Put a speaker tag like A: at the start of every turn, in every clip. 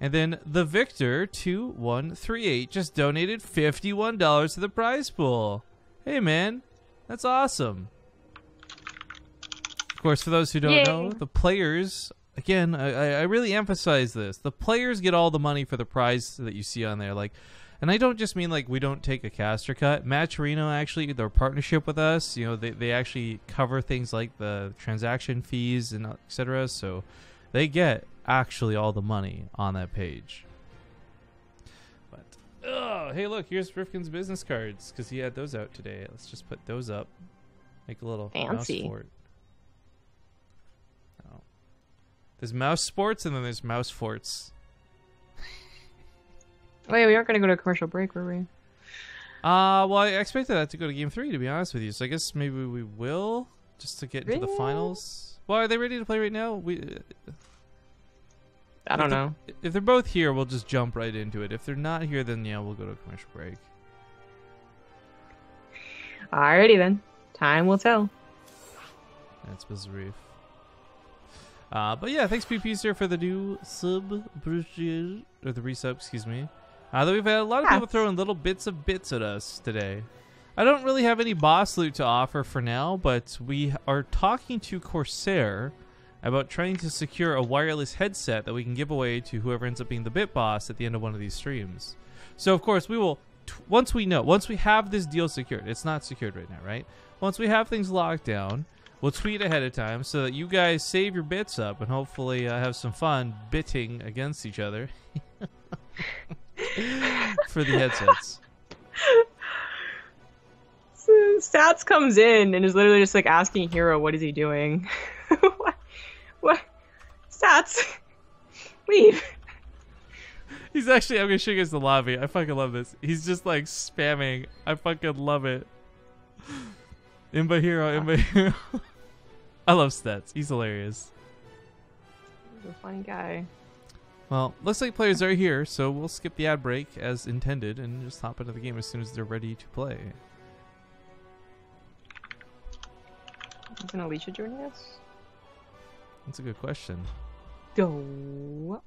A: And then the Victor 2138 just donated $51 to the prize pool. Hey man, that's awesome. Of course, for those who don't know, the players, again, I really emphasize this. The players get all the money for the prize that you see on there. Like, and I don't just mean like we don't take a caster cut. Matcherino, actually, their partnership with us, you know, they actually cover things like the transaction fees and etc. So they get actually all the money on that page. But oh, hey, look, here's Rifkin's business cards because he had those out today. Let's just put those up. Make a little
B: fancy
A: mouse fort. Oh. There's mouse sports and then there's mouse forts.
B: Wait, we aren't going to go to a commercial break, were we?
A: Well, I expected that to go to game 3, to be honest with you. So I guess maybe we will, just to get into the finals. Well, are they ready to play right now?
B: I don't know.
A: If they're both here, we'll just jump right into it. If they're not here, then yeah, we'll go to a commercial break.
B: Alrighty then. Time will tell.
A: That's Bizarreef. But yeah, thanks PP sir for the new sub, or the resub, excuse me. Though we've had a lot of people throwing little bits of bits at us today. I don't really have any boss loot to offer for now, but we are talking to Corsair about trying to secure a wireless headset that we can give away to whoever ends up being the bit boss at the end of one of these streams. So of course we will, once we have this deal secured, it's not secured right now, right? Once we have things locked down, we'll tweet ahead of time so that you guys save your bits up and hopefully have some fun bitting against each other for the headsets.
B: So Stats comes in and is literally just like asking herO, what is he doing? What? Stats, leave.
A: He's actually, I'm gonna show you guys the lobby. I fucking love this. He's just like spamming. I fucking love it. Imba herO, Imba herO. I love Stats. He's hilarious.
B: He's a funny guy.
A: Well, looks like players are here, so we'll skip the ad break as intended and just hop into the game as soon as they're ready to play.
B: Isn't Alicia joining us?
A: That's a good question.
B: Do-wop.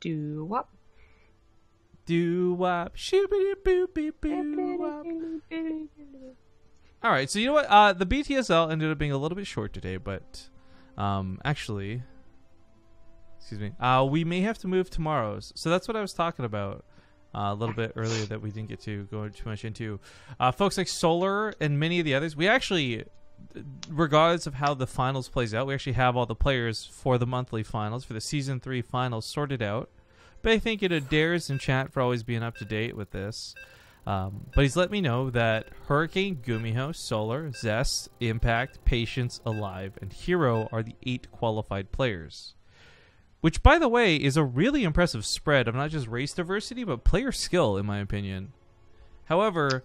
B: Do-wop.
A: Do-wop. Shoopity-boopy-boo-wop. Alright, so you know what? The BTSL ended up being a little bit short today, but actually, excuse me, we may have to move tomorrow's. So that's what I was talking about a little bit earlier that we didn't get to go too much into. Folks like Solar and many of the others, we actually, regardless of how the finals plays out, we actually have all the players for the monthly finals, for the Season 3 finals sorted out. Big thank you to Dares in chat for always being up to date with this. But he's let me know that Hurricane, GuMiho, Solar, Zest, Impact, Patience, Alive, and herO are the 8 qualified players. Which, by the way, is a really impressive spread of not just race diversity, but player skill, in my opinion. However,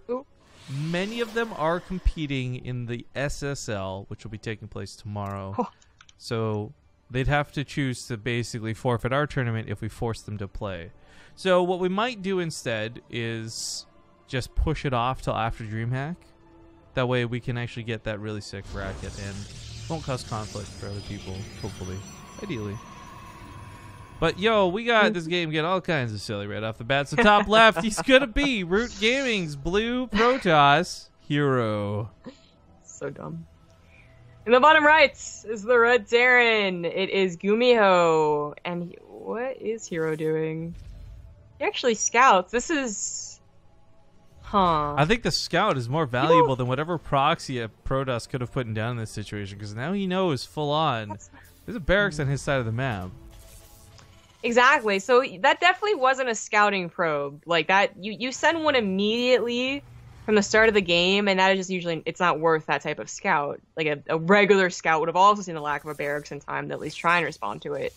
A: many of them are competing in the SSL, which will be taking place tomorrow. So they'd have to choose to basically forfeit our tournament if we force them to play. So what we might do instead is just push it off till after DreamHack. That way we can actually get that really sick bracket and won't cause conflict for other people, hopefully, ideally. But yo, we got this game getting all kinds of silly right off the bat. So top left, he's gonna be Root Gaming's Blue Protoss herO.
B: So dumb. In the bottom right is the Red Terran. It is GuMiho. And what is herO doing? He actually scouts. This is... Huh.
A: I think the scout is more valuable than whatever proxy a Protoss could have put down in this situation, because now he knows full on. There's a barracks on his side of the map.
B: Exactly. So that definitely wasn't a scouting probe. Like that, you send one immediately from the start of the game, and that is just usually, it's not worth that type of scout. Like a regular scout would have also seen the lack of a barracks in time to at least try and respond to it.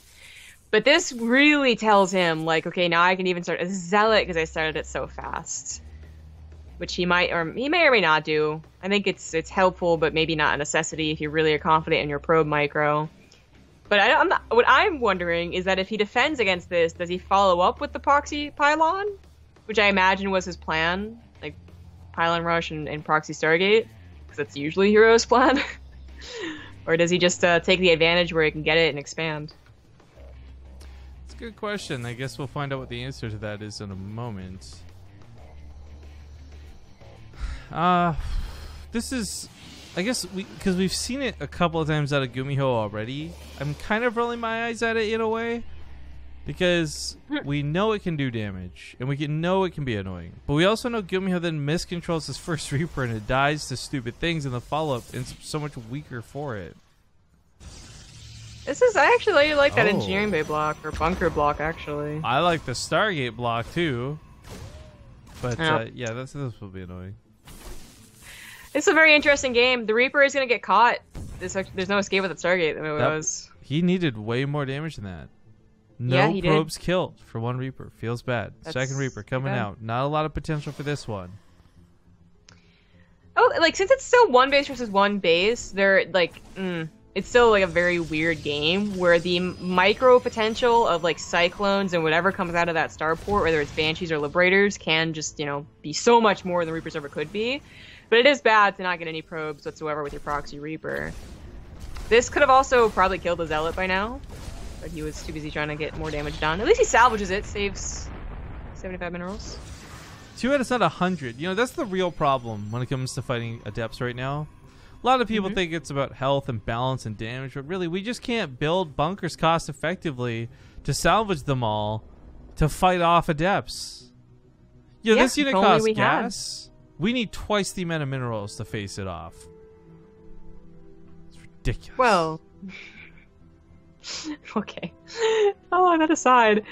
B: But this really tells him, like, okay, now I can even start a zealot because I started it so fast. Which he may or may not do. I think it's helpful, but maybe not a necessity if you really are confident in your probe micro. But what I'm wondering is that if he defends against this, does he follow up with the proxy pylon? Which I imagine was his plan, like pylon rush and proxy Stargate, because that's usually herO's plan. Or does he just take the advantage where he can get it and expand?
A: It's a good question. I guess we'll find out what the answer to that is in a moment. This is, I guess, because we've seen it a couple of times out of GuMiho already. I'm kind of rolling my eyes at it in a way, because we know it can do damage, and we know it can be annoying. But we also know GuMiho then miscontrols his first Reaper, and it dies to stupid things in the follow-up, and it's so much weaker for it.
B: I actually really like that engineering bay block, or bunker block, actually.
A: I like the Stargate block, too. But, yeah, this will be annoying.
B: It's a very interesting game. The Reaper is going to get caught. There's no escape with the Stargate. I mean,
A: he needed way more damage than that. No
B: yeah,
A: probes killed for one Reaper. Feels bad. Second Reaper coming out. Not a lot of potential for this one.
B: Oh, like, since it's still one base versus one base, they're, like, it's still, like, a very weird game where the micro potential of, like, Cyclones and whatever comes out of that starport, whether it's Banshees or Liberators, can just, you know, be so much more than Reapers ever could be. But it is bad to not get any probes whatsoever with your proxy Reaper. This could have also probably killed the Zealot by now, but he was too busy trying to get more damage done. At least he salvages it, saves 75 minerals.
A: 2 out of 100. You know, that's the real problem when it comes to fighting Adepts right now. A lot of people think it's about health and balance and damage, but really we just can't build bunkers cost effectively to salvage them all to fight off Adepts. You know, this unit costs gas. We need twice the amount of minerals to face it off. It's ridiculous.
B: Well, okay. Oh, that aside.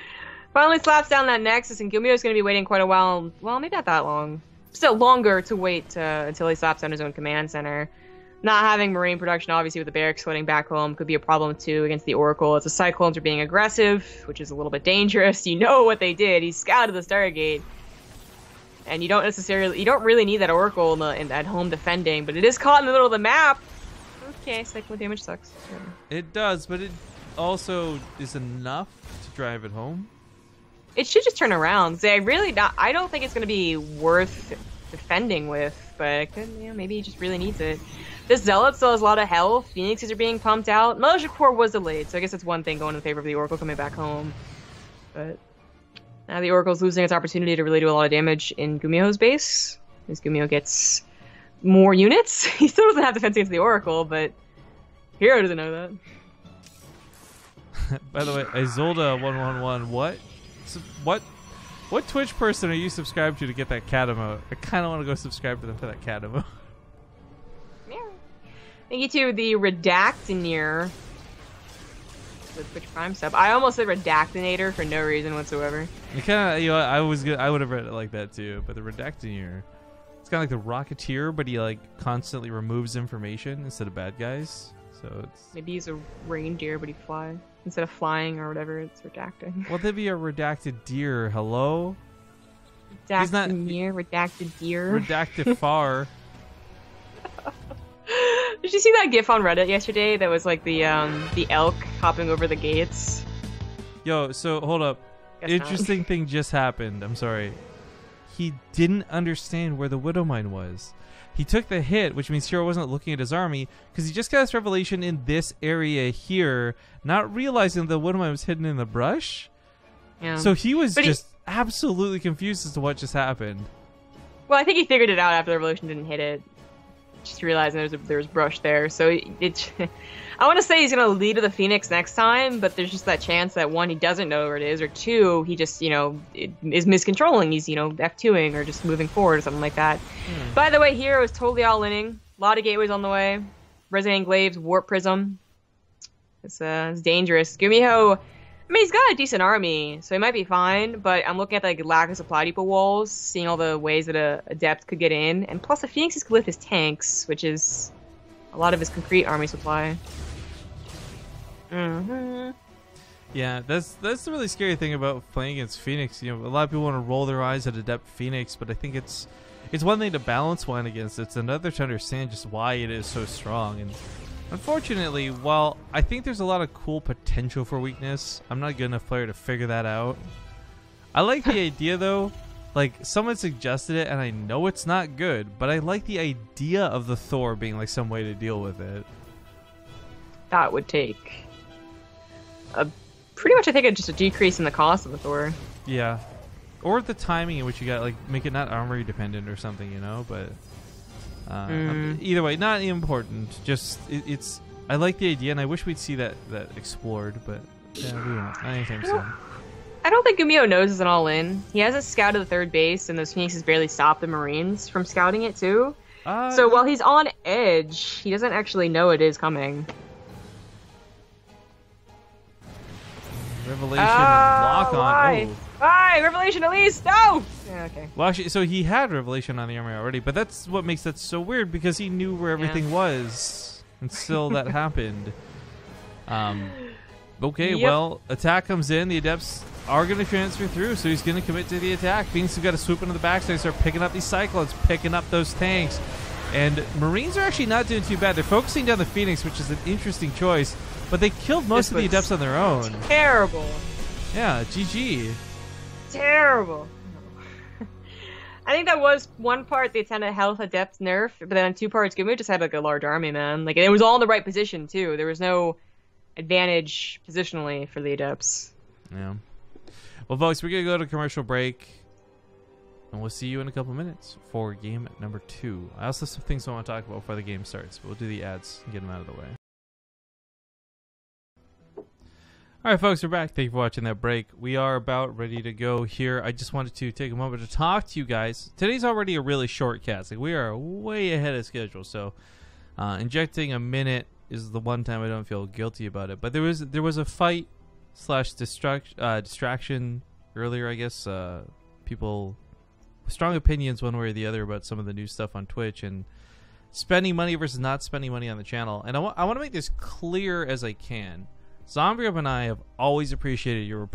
B: Finally slaps down that Nexus, and GuMiho's going to be waiting quite a while. Well, maybe not that long. Still longer to wait until he slaps down his own command center. Not having marine production, obviously, with the barracks floating back home could be a problem, too, against the Oracle. As the Cyclones are being aggressive, which is a little bit dangerous. You know what they did. He scouted the Stargate. And you don't really need that Oracle in at home defending, but it is caught in the middle of the map. Okay, Cyclone damage sucks.
A: It does, but it also is enough to drive it home.
B: It should just turn around. I don't think it's going to be worth defending with, but it could, you know, maybe he just really needs it. This Zealot still has a lot of health. Phoenixes are being pumped out. Militia Corps was delayed, so I guess that's one thing going in favor of the Oracle coming back home. But now the Oracle's losing its opportunity to really do a lot of damage in GuMiho's base, as GuMiho gets more units. He still doesn't have defense against the Oracle, but herO doesn't know that.
A: By the way, Izolda111, what Twitch person are you subscribed to get that cat emote? I kind of want to go subscribe to them for that cat emote.
B: Yeah. Thank you to the Redactinator. The Twitch Prime sub. I almost said Redactinator for no reason whatsoever.
A: It kind of, you know, I would have read it like that too, but the Redactinator, it's kind of like the Rocketeer, but he like constantly removes information instead of bad guys. So it's
B: maybe he's a reindeer, but he fly instead of flying or whatever. It's redacting.
A: Well, that'd be a redacted deer. Hello.
B: Redacted deer.
A: Redacted far.
B: Did you see that GIF on Reddit yesterday? That was like the elk hopping over the gates.
A: Yo, so hold up. Interesting thing just happened. I'm sorry. He didn't understand where the Widow Mine was. He took the hit, which means herO wasn't looking at his army, because he just got this revelation in this area here, not realizing the Widow Mine was hidden in the brush.
B: Yeah.
A: So he was absolutely confused as to what just happened.
B: Well, I think he figured it out after the revolution didn't hit it. Just realizing there was brush there. So I want to say he's going to lead to the Phoenix next time, but there's just that chance that one, he doesn't know where it is, or two, he just, you know, is miscontrolling. He's, you know, F2ing or just moving forward or something like that. By the way, herO is totally all-inning. A lot of gateways on the way. Resonating Glaives, Warp Prism. It's dangerous. GuMiho, I mean, he's got a decent army, so he might be fine, but I'm looking at the lack of supply depot walls, seeing all the ways that a Adept could get in, and plus the Phoenixes could lift his tanks, which is a lot of his concrete army supply.
A: Yeah, that's the really scary thing about playing against Phoenix. You know, a lot of people want to roll their eyes at Adept Phoenix, but I think it's one thing to balance one against. It's another to understand just why it is so strong. And unfortunately, while I think there's a lot of cool potential for weakness, I'm not a good enough player to figure that out. I like the idea though. Like, someone suggested it, and I know it's not good, but I like the idea of the Thor being like some way to deal with it.
B: That would take a pretty much, I think, just a decrease in the cost of the Thor.
A: Yeah. Or the timing in which you got, like, make it not armory dependent or something, you know? But either way, not important. Just, it's... I like the idea, and I wish we'd see that explored, but yeah, we won't. Not anytime soon.
B: I don't think GuMiho knows it's an all-in. He hasn't scouted the third base, and those Phoenixes barely stopped the Marines from scouting it, too. So while he's on edge, he doesn't actually know it is coming.
A: Revelation, lock on.
B: Why?
A: Oh.
B: Why? Revelation, at least! No! Yeah, okay.
A: Well, actually, so he had Revelation on the armory already, but that's what makes that so weird, because he knew where everything was, and still that happened. Okay, well, attack comes in. The Adepts are going to transfer through, so he's going to commit to the attack. Phoenix has got to swoop into the backside, start picking up these Cyclones, picking up those tanks. And Marines are actually not doing too bad. They're focusing down the Phoenix, which is an interesting choice, but they killed most of the Adepts on their own.
B: Terrible.
A: Yeah, GG.
B: Terrible. I think that was one part the attendant health Adept nerf, but then two parts GuMiho just had like a large army, man. Like it was all in the right position too. There was no advantage positionally for the Adepts.
A: Yeah. Well, folks, we're gonna go to commercial break, and we'll see you in a couple minutes for game number 2. I also have some things I want to talk about before the game starts, but we'll do the ads and get them out of the way. All right, folks, we're back. Thank you for watching that break. We are about ready to go here. I just wanted to take a moment to talk to you guys. Today's already a really short cast. Like, we are way ahead of schedule, so injecting a minute is the one time I don't feel guilty about it. But there was a fight / distraction earlier, I guess. People with strong opinions one way or the other about some of the new stuff on Twitch and spending money versus not spending money on the channel. And I want to make this clear as I can. Zombie and I have always appreciated your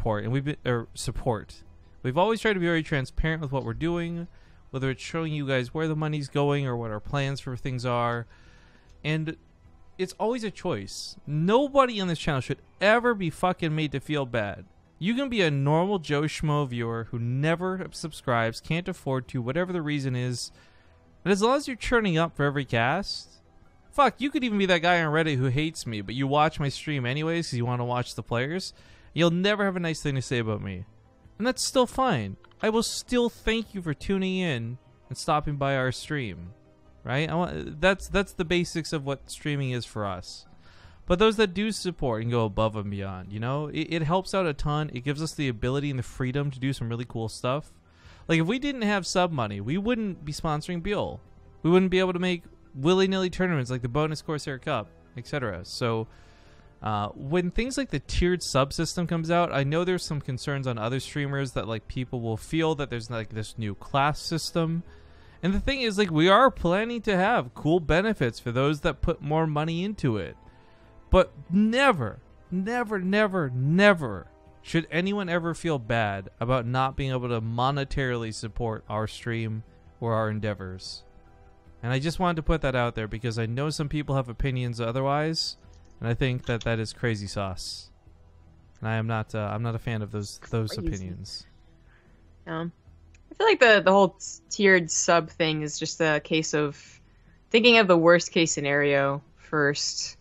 A: support, We've always tried to be very transparent with what we're doing, whether it's showing you guys where the money's going or what our plans for things are. And it's always a choice. Nobody on this channel should ever be fucking made to feel bad. You can be a normal Joe Schmo viewer who never subscribes, can't afford to, whatever the reason is. And as long as you're churning up for every cast, fuck, you could even be that guy on Reddit who hates me, but you watch my stream anyways because you want to watch the players. You'll never have a nice thing to say about me. And that's still fine. I will still thank you for tuning in and stopping by our stream. Right? That's the basics of what streaming is for us. But those that do support and go above and beyond, you know, it helps out a ton. It gives us the ability and the freedom to do some really cool stuff. Like, if we didn't have sub money, we wouldn't be sponsoring Beal. We wouldn't be able to make willy-nilly tournaments like the bonus Corsair Cup, etc. So when things like the tiered subsystem comes out, I know there's some concerns on other streamers that like people will feel that there's like this new class system. And the thing is, like, we are planning to have cool benefits for those that put more money into it. But never, never, never, never should anyone ever feel bad about not being able to monetarily support our stream or our endeavors. And I just wanted to put that out there because I know some people have opinions otherwise, and I think that that is crazy sauce. And I'm not a fan of those opinions.
B: I feel like the whole tiered sub thing is just a case of thinking of the worst case scenario first,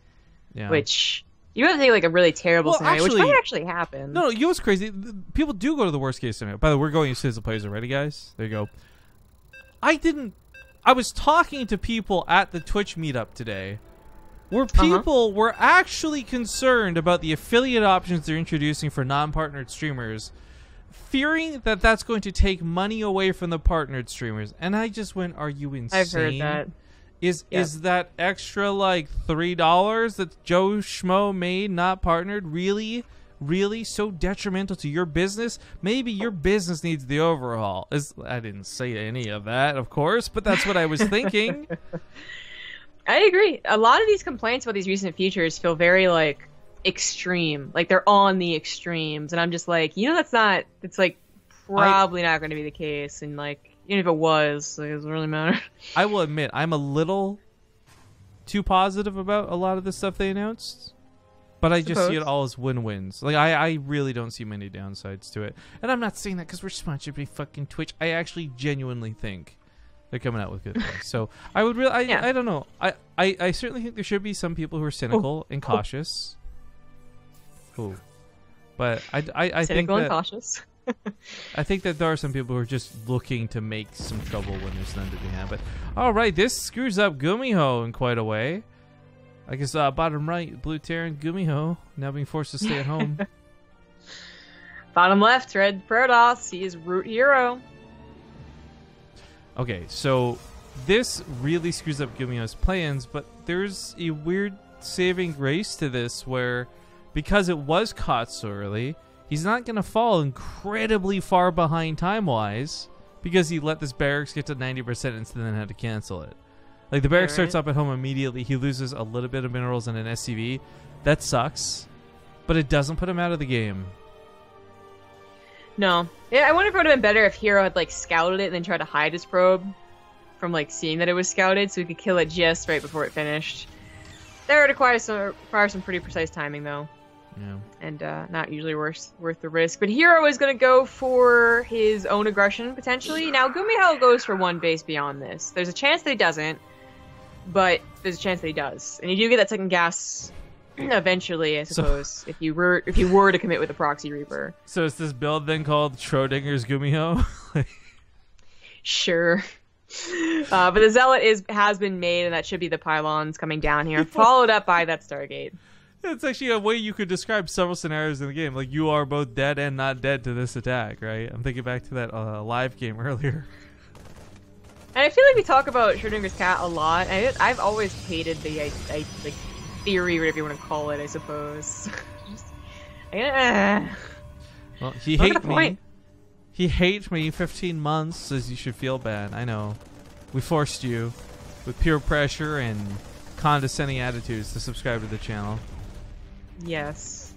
B: which you have to think like a really terrible scenario, which might actually happen.
A: No, you know what's crazy? People do go to the worst case scenario. By the way, we're going to Sizzle Plays already, guys. There you go. I was talking to people at the Twitch meetup today where people were actually concerned about the affiliate options they're introducing for non-partnered streamers, fearing that that's going to take money away from the partnered streamers. And I just went, are you insane?
B: I've heard that.
A: Is that extra like $3 that Joe Schmo made not partnered really so detrimental to your business? Maybe your business needs the overhaul. I didn't say any of that, of course, but that's what I was thinking.
B: I agree. A lot of these complaints about these recent features feel very like extreme, like they're on the extremes, and I'm just like, it's like probably not going to be the case, and like even if it was, like, it doesn't really matter.
A: I will admit I'm a little too positive about a lot of the stuff they announced. But I just see it all as win-wins. Like, I really don't see many downsides to it. And I'm not saying that because we're sponsored by fucking Twitch. I actually genuinely think they're coming out with good things. So I would really, I don't know. I certainly think there should be some people who are cynical and cautious. Ooh. But I think
B: Cynical and
A: that
B: cautious.
A: I think that there are some people who are just looking to make some trouble when there's none to be had. But all right, this screws up GuMiho in quite a way. I guess bottom right, Blue Terran GuMiho now being forced to stay at home.
B: Bottom left, Red Protoss. He is root hero.
A: Okay, so this really screws up GuMiho's plans, but there's a weird saving grace to this where, because it was caught so early, he's not going to fall incredibly far behind time-wise because he let this barracks get to 90% and then had to cancel it. Like, the barracks starts up at home immediately. He loses a little bit of minerals and an SCV. That sucks, but it doesn't put him out of the game.
B: No. Yeah, I wonder if it would have been better if herO had, like, scouted it and then tried to hide his probe from, like, seeing that it was scouted so he could kill it just right before it finished. That would require some pretty precise timing, though.
A: Yeah.
B: And not usually worth the risk. But herO is going to go for his own aggression, potentially. Now, GuMiho goes for one base beyond this. There's a chance that he doesn't, but there's a chance that he does. And you do get that second gas eventually, I suppose, if you were to commit with a Proxy Reaper.
A: So is this build then called Schrodinger's GuMiho?
B: Sure. But the Zealot has been made, and that should be the pylons coming down here, followed up by that Stargate.
A: It's actually a way you could describe several scenarios in the game. Like, you are both dead and not dead to this attack, right? I'm thinking back to that live game earlier.
B: And I feel like we talk about Schrodinger's cat a lot. I've always hated the like theory, whatever you want to call it, I suppose.
A: Well, he hates me. He hates me 15 months, says you should feel bad. I know. We forced you with peer pressure and condescending attitudes to subscribe to the channel.
B: Yes.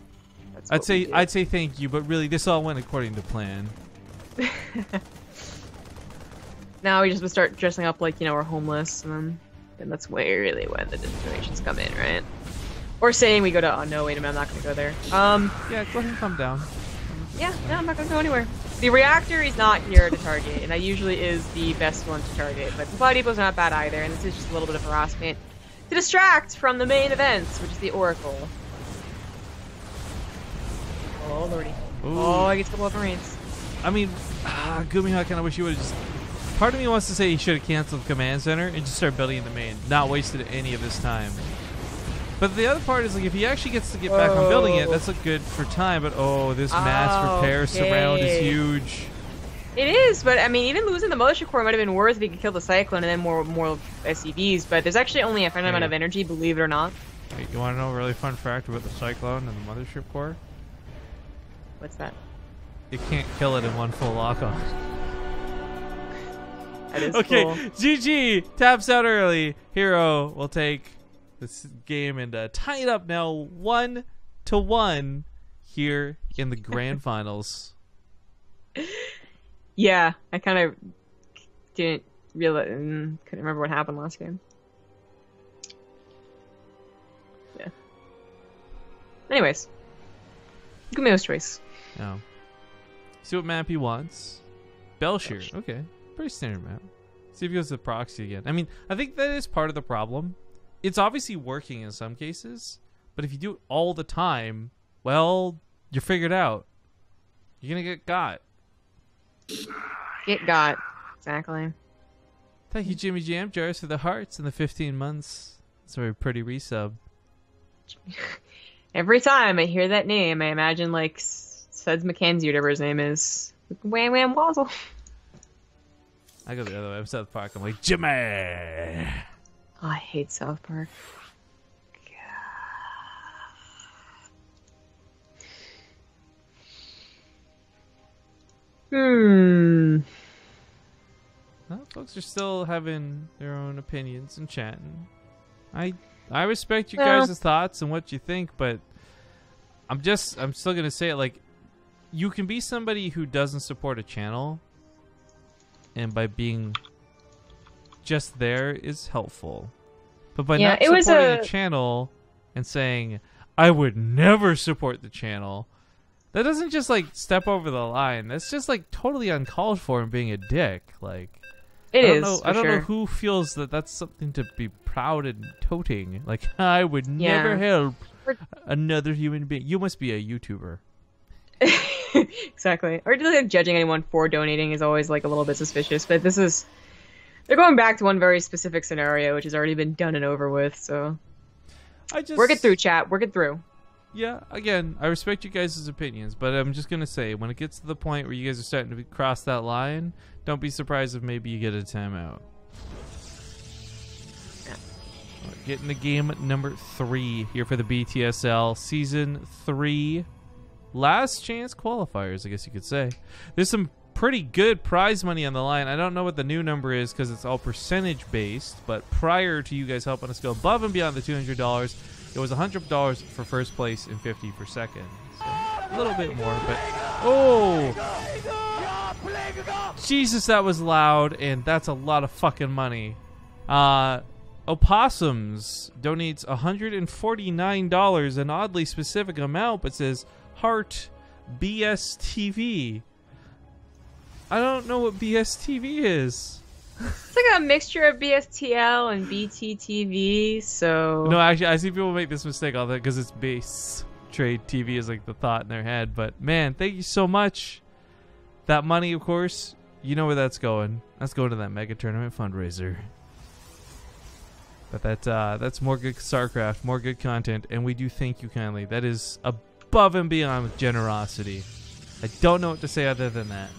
A: I'd say thank you, but really this all went according to plan.
B: Now we just start dressing up like, we're homeless, and then that's really when the donations come in, right? Or saying we go to, oh no, wait a minute, I'm not going to go there.
A: Yeah, go ahead and come down.
B: Yeah, no, I'm not going to go anywhere. The reactor is not here to target, and that usually is the best one to target, but the Supply Depot's not bad either, and this is just a little bit of harassment to distract from the main events, which is the Oracle. Oh, lordy. Ooh. Oh, I get a couple of Marines.
A: I mean, GuMiho, I kind of wish you would have just... Part of me wants to say he should have canceled the command center and just started building in the main, not wasted any of his time. But the other part is, like, if he actually gets to get back on building it, that's good for time, but this mass repair surround is huge.
B: It is, but I mean, even losing the militia core might have been worth if he could kill the Cyclone and then more SCVs, but there's actually only a finite amount of energy, believe it or not.
A: Wait, you want to know a really fun fact about the Cyclone and the mothership core?
B: What's that?
A: You can't kill it in one full lock-on.
B: That is
A: okay,
B: cool.
A: GG taps out early. herO will take this game and tie it up now 1-1 here in the grand finals.
B: Yeah, I kind of didn't realize, couldn't remember what happened last game. Yeah. Anyways, GuMiho's choice.
A: Oh. See what map he wants. Belshire. Okay. Pretty standard map. See if he goes to proxy again. I mean, I think that is part of the problem. It's obviously working in some cases, but if you do it all the time, well, you're figured out. You're going to get got.
B: Get got. Exactly.
A: Thank you, Jimmy Jam Jars, for the hearts and the 15 months. It's a very pretty resub.
B: Every time I hear that name, I imagine, like, Suds McKenzie, whatever his name is. Wham Wham Wazzle.
A: I go the other way. I'm South Park. I'm like, Jimmy!
B: Oh, I hate South Park.
A: Well, folks are still having their own opinions and chatting. I respect you guys' thoughts and what you think, but I'm still gonna say it, like, you can be somebody who doesn't support a channel, and by being just there is helpful. But by not supporting a channel and saying, I would never support the channel, that doesn't just, like, step over the line. That's just, like, totally uncalled for and being a dick. Like, I don't know who feels that that's something to be proud and toting. Like, I would never help another human being. You must be a YouTuber.
B: Exactly. Or just like, judging anyone for donating is always like a little bit suspicious. But this is, they're going back to one very specific scenario, which has already been done and over with. So work it through, chat. Work it through.
A: Yeah, again, I respect you guys' opinions, but I'm just gonna say, when it gets to the point where you guys are starting to cross that line, don't be surprised if maybe you get a timeout.
B: Yeah.
A: Getting to game number 3 here for the BTSL Season 3 last chance qualifiers, I guess you could say. There's some pretty good prize money on the line. I don't know what the new number is because it's all percentage based, but prior to you guys helping us go above and beyond the $200, it was $100 for first place and $50 for second. So a little bit more, but oh, Jesus, that was loud, and that's a lot of fucking money. Opossums donates $149, an oddly specific amount, but says Heart BSTV. I don't know what BSTV is.
B: It's like a mixture of BSTL and BTTV, so...
A: No, actually, I see people make this mistake all the time because it's BaseTradeTV is like the thought in their head. But, man, thank you so much. That money, of course, you know where that's going. That's going to that mega tournament fundraiser. But that's more good StarCraft, more good content, and we do thank you kindly. That is above and beyond with generosity. I don't know what to say other than that.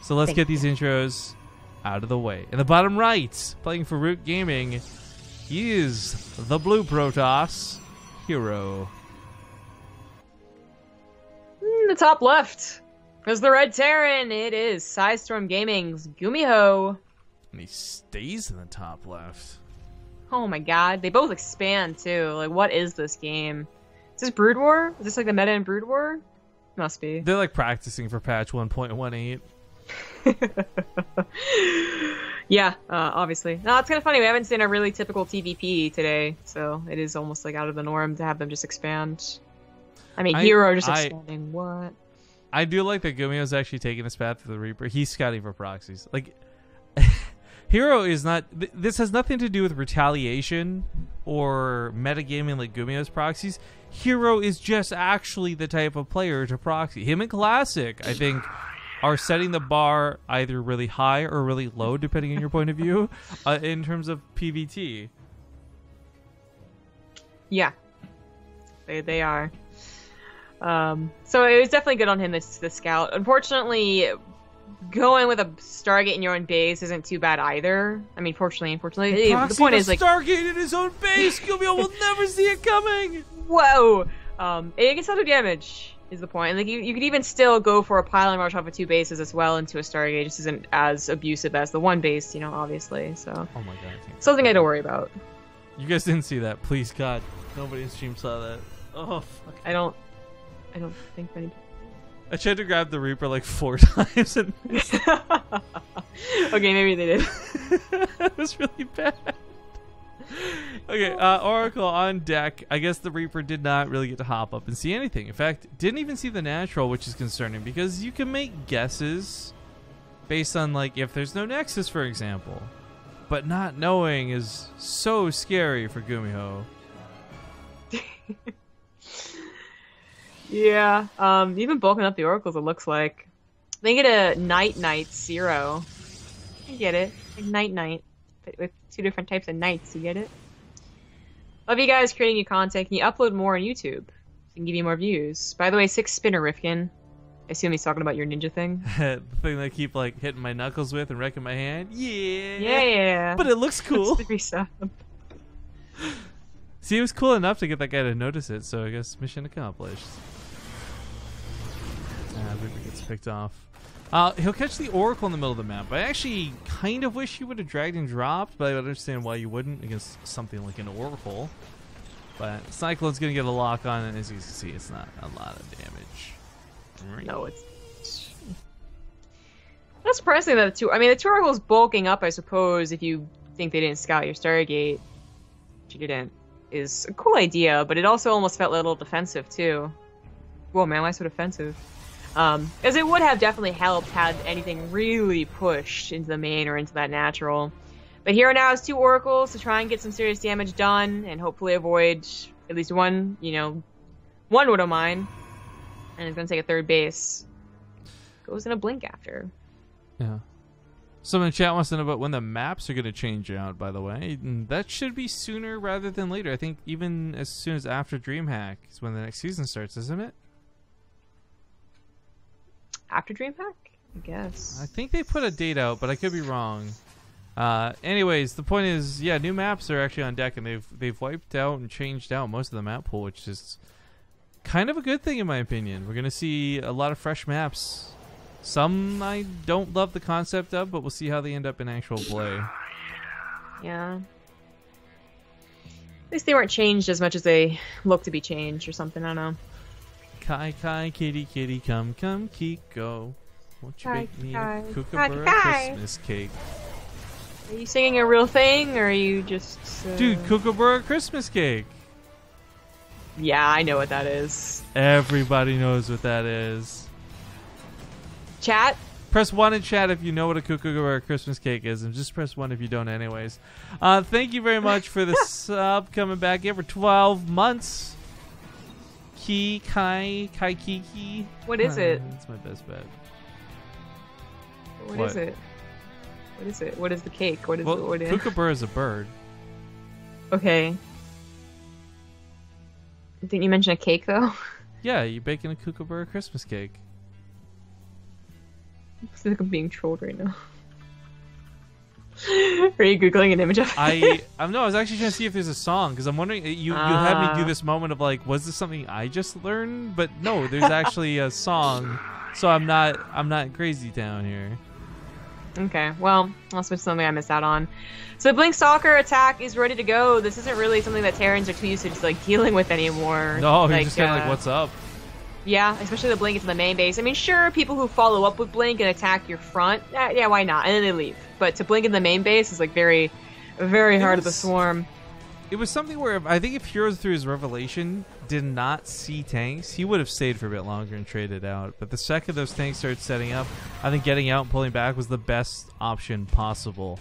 A: So let's get these intros out of the way. In the bottom right, playing for Root Gaming, he is the Blue Protoss, herO.
B: The top left is the Red Terran. It is Sidestorm Gaming's GuMiho.
A: And he stays in the top left.
B: Oh my god, they both expand too. Like, what is this game? Is this Brood War? Is this like the meta in Brood War? Must be.
A: They're like practicing for patch 1.18.
B: Yeah, obviously. No, it's kind of funny. We haven't seen a really typical TVP today, so it is almost like out of the norm to have them just expand. I mean, herO just expanding. What?
A: I do like that GuMiho's actually taking his path to the Reaper. He's scouting for proxies. Like, herO is not... This has nothing to do with retaliation or metagaming like GuMiho's proxies. herO is just actually the type of player to proxy. Him and Classic, I think, are setting the bar either really high or really low, depending on your point of view, in terms of PvT. Yeah.
B: They are. So it was definitely good on him, this scout. Unfortunately, going with a Stargate in your own base isn't too bad either. I mean, fortunately, unfortunately. The point is, like...
A: Stargate in his own base! GuMiho will never see it coming!
B: Whoa! It can still do damage, is the point. And like, you could even still go for a piling rush off of 2 bases as well into a Stargate. It just isn't as abusive as the 1 base, you know, obviously. So,
A: oh my god.
B: Something I had to worry about.
A: You guys didn't see that. Please, God. Nobody in stream saw that. Oh, fuck.
B: I don't think many people...
A: I tried to grab the Reaper like 4 times and
B: okay, maybe they did.
A: That was really bad. Okay, Oracle on deck. I guess the Reaper did not really get to hop up and see anything. In fact, didn't even see the natural, which is concerning because you can make guesses based on like if there's no Nexus, for example. But not knowing is so scary for GuMiho.
B: Yeah, even bulking up the oracles, it looks like. They get a Night 0. You get it. Like Night. But with 2 different types of knights, you get it? Love you guys creating new content. Can you upload more on YouTube? So I can give you more views. By the way, 6 spinner Rifkin. I assume he's talking about your ninja thing.
A: The thing that I keep like hitting my knuckles with and wrecking my hand. Yeah.
B: Yeah.
A: But it looks cool. See, it was cool enough to get that guy to notice it, so I guess mission accomplished. Reaper gets picked off. He'll catch the Oracle in the middle of the map. I actually kind of wish he would have dragged and dropped, but I would understand why you wouldn't against something like an Oracle. But Cyclone's going to get a lock on, and as you can see, it's not a lot of damage.
B: No, it's... Not surprising that the 2 Oracles bulking up, I suppose, if you think they didn't scout your Stargate, which you didn't, is a cool idea, but it also almost felt a little defensive, too. Whoa, man, why so defensive? As it would have definitely helped had anything really pushed into the main or into that natural. But herO now has 2 oracles to try and get some serious damage done and hopefully avoid at least one, one Widow Mine. And it's going to take a 3rd base. goes in a blink after.
A: Yeah. Someone in chat wants to know about when the maps are going to change out, by the way. And that should be sooner rather than later. I think even as soon as after DreamHack is when the next season starts, isn't it?
B: After DreamHack? I guess.
A: I think they put a date out, but I could be wrong. Anyways, the point is, yeah, new maps are actually on deck, and they've wiped out and changed out most of the map pool, which is kind of a good thing in my opinion. We're going to see a lot of fresh maps. Some I don't love the concept of, but we'll see how they end up in actual play.
B: Yeah. At least they weren't changed as much as they look to be changed or something, I don't know.
A: Kai Kai kitty kitty come come Kiko. Won't you
B: Kai,
A: bake me
B: Kai,
A: a kookaburra
B: Kai.
A: Christmas cake?
B: Are you singing a real thing, or are you just...
A: Dude, kookaburra Christmas cake!
B: Yeah, I know what that is.
A: Everybody knows what that is.
B: Chat?
A: Press 1 in chat if you know what a kookaburra Christmas cake is, and just press 1 if you don't anyways. Thank you very much for the sub coming back in for 12 months. Kai Kiki.
B: What is it?
A: That's my best bet.
B: What is it? What is it? What is the cake? What is
A: well,
B: it?
A: Kookaburra is a bird.
B: Okay. Didn't you mention a cake, though?
A: Yeah, you're baking a kookaburra Christmas cake.
B: I feel like I'm being trolled right now. Are you Googling an image of it?
A: I was actually trying to see if there's a song, because I'm wondering, you had me do this moment of like, was this something I just learned? But no, there's actually a song, so I'm not crazy down here.
B: Okay, well, that's something I missed out on. So Blink Stalker attack is ready to go. This isn't really something that Terrans are too used to just like dealing with anymore.
A: No,
B: like,
A: you're just kind of like, what's up?
B: Yeah, especially the Blink into the main base. I mean, sure, people who follow up with Blink and attack your front, yeah, why not? And then they leave. But to Blink in the main base is like very, very hard to swarm.
A: It was something where I think if Heroes through his revelation did not see tanks, he would have stayed for a bit longer and traded out. But the second those tanks started setting up, I think getting out and pulling back was the best option possible.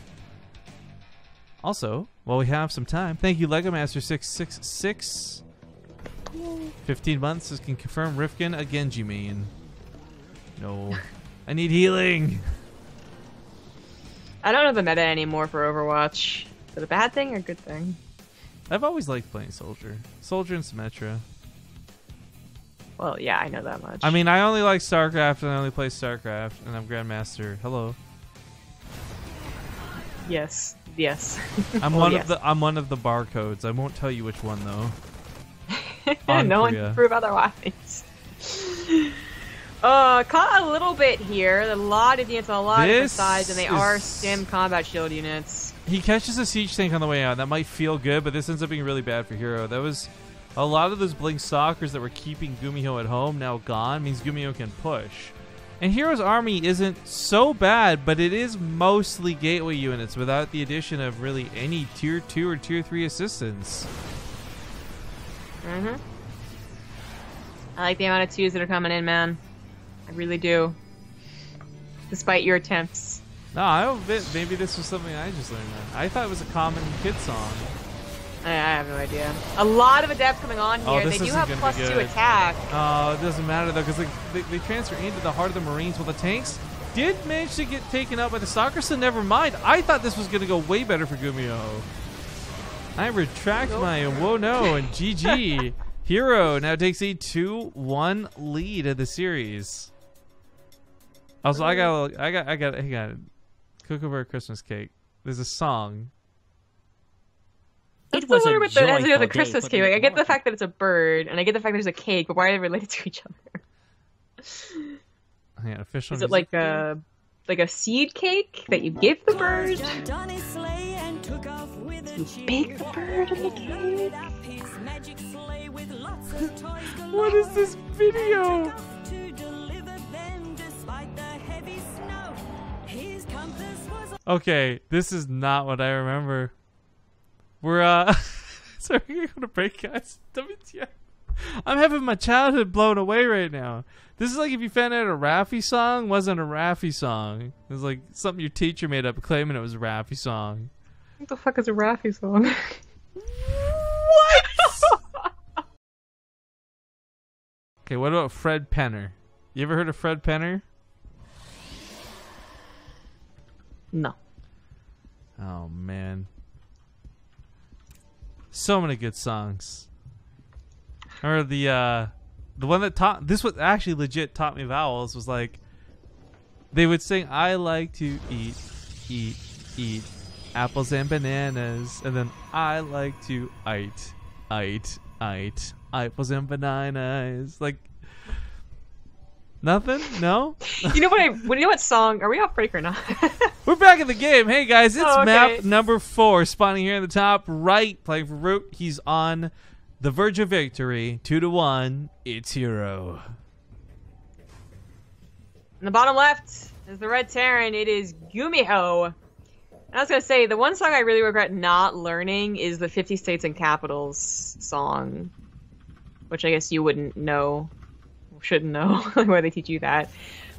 A: Also, while we have some time, thank you Lego Master 666. 15 months is can confirm Rifkin a Genji main. No. I need healing.
B: I don't know the meta anymore for Overwatch. Is it a bad thing or a good thing?
A: I've always liked playing Soldier. Soldier and Symmetra.
B: Well, yeah, I know that much.
A: I mean, I only like StarCraft and I only play StarCraft, and I'm Grandmaster. Hello.
B: Yes.
A: I'm one of the barcodes. I won't tell you which one though.
B: No one can prove otherwise. Caught a little bit here. A lot of units on a lot of different sides, and they are stim combat shield units. He
A: catches a siege tank on the way out. That might feel good, but this ends up being really bad for herO. That was a lot of those Blink Stalkers that were keeping GuMiho at home now gone. Means GuMiho can push. And herO's army isn't so bad, but it is mostly gateway units without the addition of really any tier 2 or tier 3 assistance.
B: I like the amount of 2s that are coming in, man. I really do. Despite your attempts.
A: No, I don't. Maybe this was something I just learned. I thought it was a common kid song.
B: I have no idea. A lot of adepts coming on here. They do have +2 attack.
A: Oh, it doesn't matter though, because they transfer into the heart of the Marines. Well, the tanks did manage to get taken out by the Stalkers, so never mind. I thought this was going to go way better for GuMiho. I retract my whoa no and GG. herO now takes a 2-1 lead of the series. Also, I got Kookaburra Christmas cake. There's a song.
B: It was a the Christmas cake. Like, I get the fact that it's a bird, and I get the fact that there's a cake, but why are they related to each other?
A: Hang on, official.
B: Is it like a seed cake that you give the bird? You bake the bird in the cake?
A: What is this video? Okay, this is not what I remember. We're sorry, we're gonna break, guys. WTF. I'm having my childhood blown away right now. This is like if you found out a Raffi song wasn't a Raffi song. It was like something your teacher made up claiming it was a Raffi song.
B: What the fuck is a Raffi song?
A: What? Okay, what about Fred Penner? You ever heard of Fred Penner?
B: No.
A: Oh man. So many good songs. Or the one that taught this was actually legit taught me vowels was like they would sing I like to eat apples and bananas, and then I like to eat apples and bananas. Like nothing? No?
B: You know what song? Are we off break or not?
A: We're back in the game. Hey guys, it's
B: okay.
A: map number 4 spawning here in the top right, playing for Root. He's on the verge of victory. 2-1. It's herO.
B: In the bottom left is the red Terran. It is GuMiho. And I was gonna say the one song I really regret not learning is the 50 States and Capitals song, which I guess you wouldn't know, shouldn't know why they teach you that.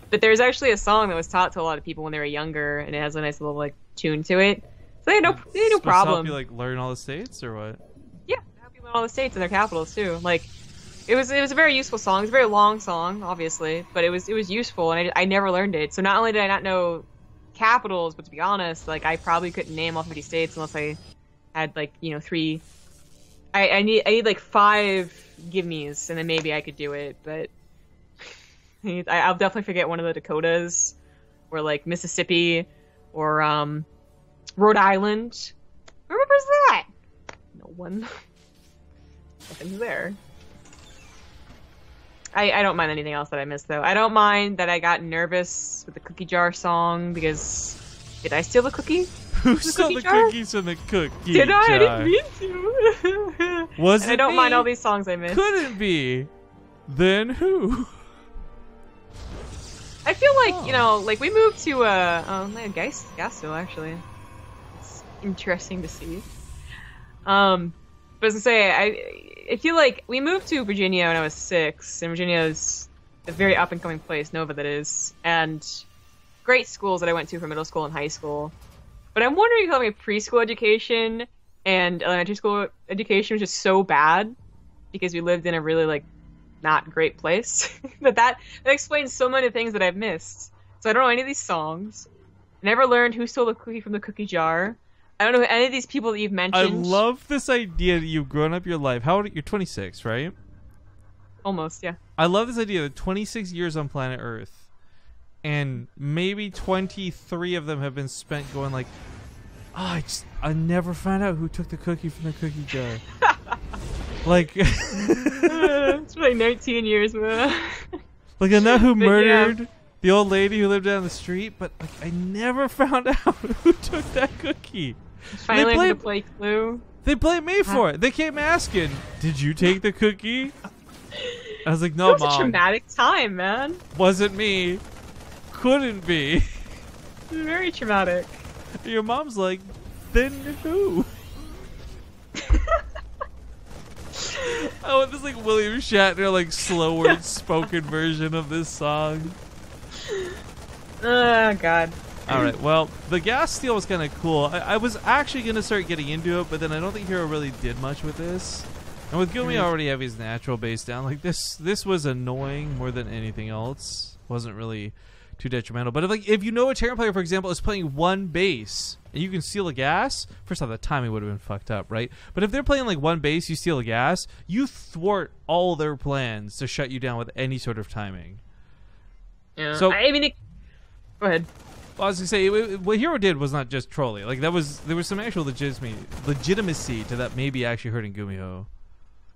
B: But there's actually a song that was taught to a lot of people when they were younger, and it has a nice little like tune to it. So they had no problem.
A: Help you like learn all the states or what?
B: Yeah, help you learn all the states and their capitals too. Like, it was a very useful song. It's a very long song, obviously, but it was useful, and I never learned it. So not only did I not know capitals, but to be honest, like I probably couldn't name all 50 states unless I had like 3. I need like 5 give-me's, and then maybe I could do it, but. I'll definitely forget one of the Dakotas, or like Mississippi, or Rhode Island. Who remembers that? No one. Nothing's there. I don't mind anything else that I missed though. I don't mind that I got nervous with the cookie jar song because did I steal the cookie?
A: Who stole the cookies from the cookie
B: jar? I didn't mean to.
A: Was it
B: I don't
A: me?
B: mind all these songs I missed.
A: Couldn't be. Then who?
B: I feel like, like we moved to, Gasto, actually. It's interesting to see. But I was gonna say, I feel like we moved to Virginia when I was 6, and Virginia is a very up-and-coming place, Nova that is, and great schools that I went to for middle school and high school. But I'm wondering if having a preschool education and elementary school education was just so bad, because we lived in a really, like, not great place. that explains so many things that I've missed. So I don't know any of these songs. Never learned who stole the cookie from the cookie jar. I don't know any of these people that you've mentioned.
A: I love this idea that you've grown up your life. How old are you? You're 26, right?
B: Almost, yeah.
A: I love this idea that 26 years on planet Earth, and maybe 23 of them have been spent going like, I never found out who took the cookie from the cookie jar. Like,
B: it's like 19 years, man.
A: Like, I know who murdered the old lady who lived down the street, but like, I never found out who took that cookie.
B: Finally, to play Clue.
A: They blamed me for it. They came asking, "Did you take the cookie?" I was like, "No,
B: It was a traumatic time, man.
A: Wasn't me. Couldn't be."
B: Very traumatic.
A: Your mom's like, "Then who?" I want this like William Shatner like slow word spoken version of this song.
B: Oh god.
A: Alright, well, the gas steal was kind of cool. I was actually going to start getting into it, but then I don't think herO really did much with this. And with GuMiho already have his natural base down, like this was annoying more than anything else. Wasn't really too detrimental. But if you know a Terran player, for example, is playing one base and you can steal a gas, first off, the timing would have been fucked up, right? But if they're playing like one base, you steal a gas, you thwart all their plans to shut you down with any sort of timing.
B: Yeah.
A: So
B: I mean, go ahead.
A: Well, I was gonna say what herO did was not just trolling. Like there was some actual legitimacy to that, maybe actually hurting GuMiho.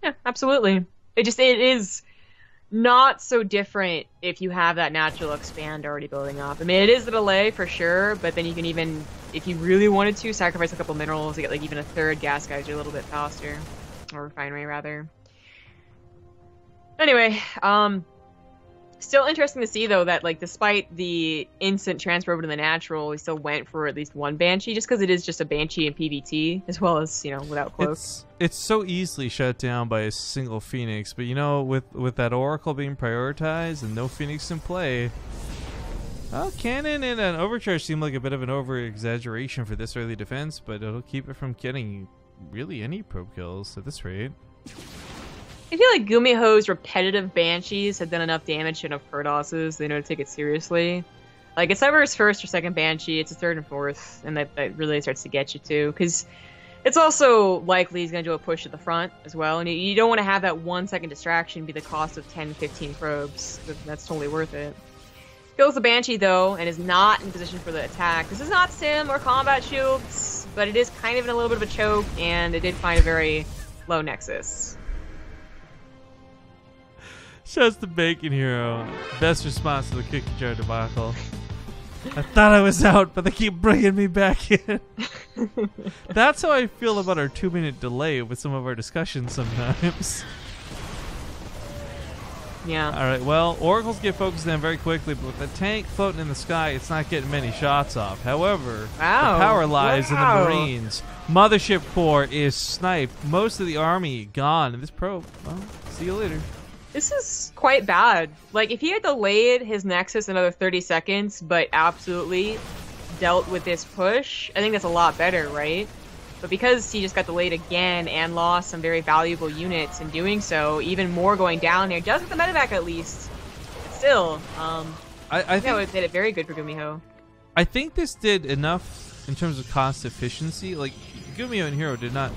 B: Yeah, absolutely. It is not so different if you have that natural expand already building up. I mean, it is a delay for sure, but then you can even, if you really wanted to, sacrifice a couple minerals to get like even a third gas geyser a little bit faster, or refinery rather. Anyway, still interesting to see though that like despite the instant transfer over to the natural, we still went for at least one Banshee, just because it is just a Banshee in PvT as well as without cloak.
A: It's so easily shut down by a single Phoenix, but with that Oracle being prioritized and no Phoenix in play, well, Cannon and an Overcharge seem like a bit of an over-exaggeration for this early defense, but it'll keep it from getting really any probe kills at this rate.
B: I feel like GuMiho's repetitive Banshees had done enough damage to enough Perdosses, they know to take it seriously. Like, it's never his first or second Banshee, it's his third and fourth, and that really starts to get you too, because it's also likely he's going to do a push at the front as well, and you don't want to have that 1 second distraction be the cost of 10, 15 probes. That's totally worth it. Kills the Banshee though, and is not in position for the attack. This is not sim or combat shields, but it is kind of in a little bit of a choke, and it did find a very low nexus.
A: Shouts to Bacon herO. Best response to the cookie jar debacle. I thought I was out, but they keep bringing me back in. That's how I feel about our 2-minute delay with some of our discussions sometimes.
B: Yeah.
A: Alright, well, Oracles get focused in very quickly, but with the tank floating in the sky, it's not getting many shots off. However, the power lies in the Marines. Mothership Core is sniped. Most of the army gone. And this probe, well, see you later.
B: This is quite bad. Like, if he had delayed his Nexus another 30 seconds, but absolutely dealt with this push, I think that's a lot better, right? But because he just got delayed again and lost some very valuable units in doing so, even more going down there, does get the medevac at least. But still, I think that would made it very good for GuMiho.
A: I think this did enough in terms of cost efficiency. Like, GuMiho and herO did not...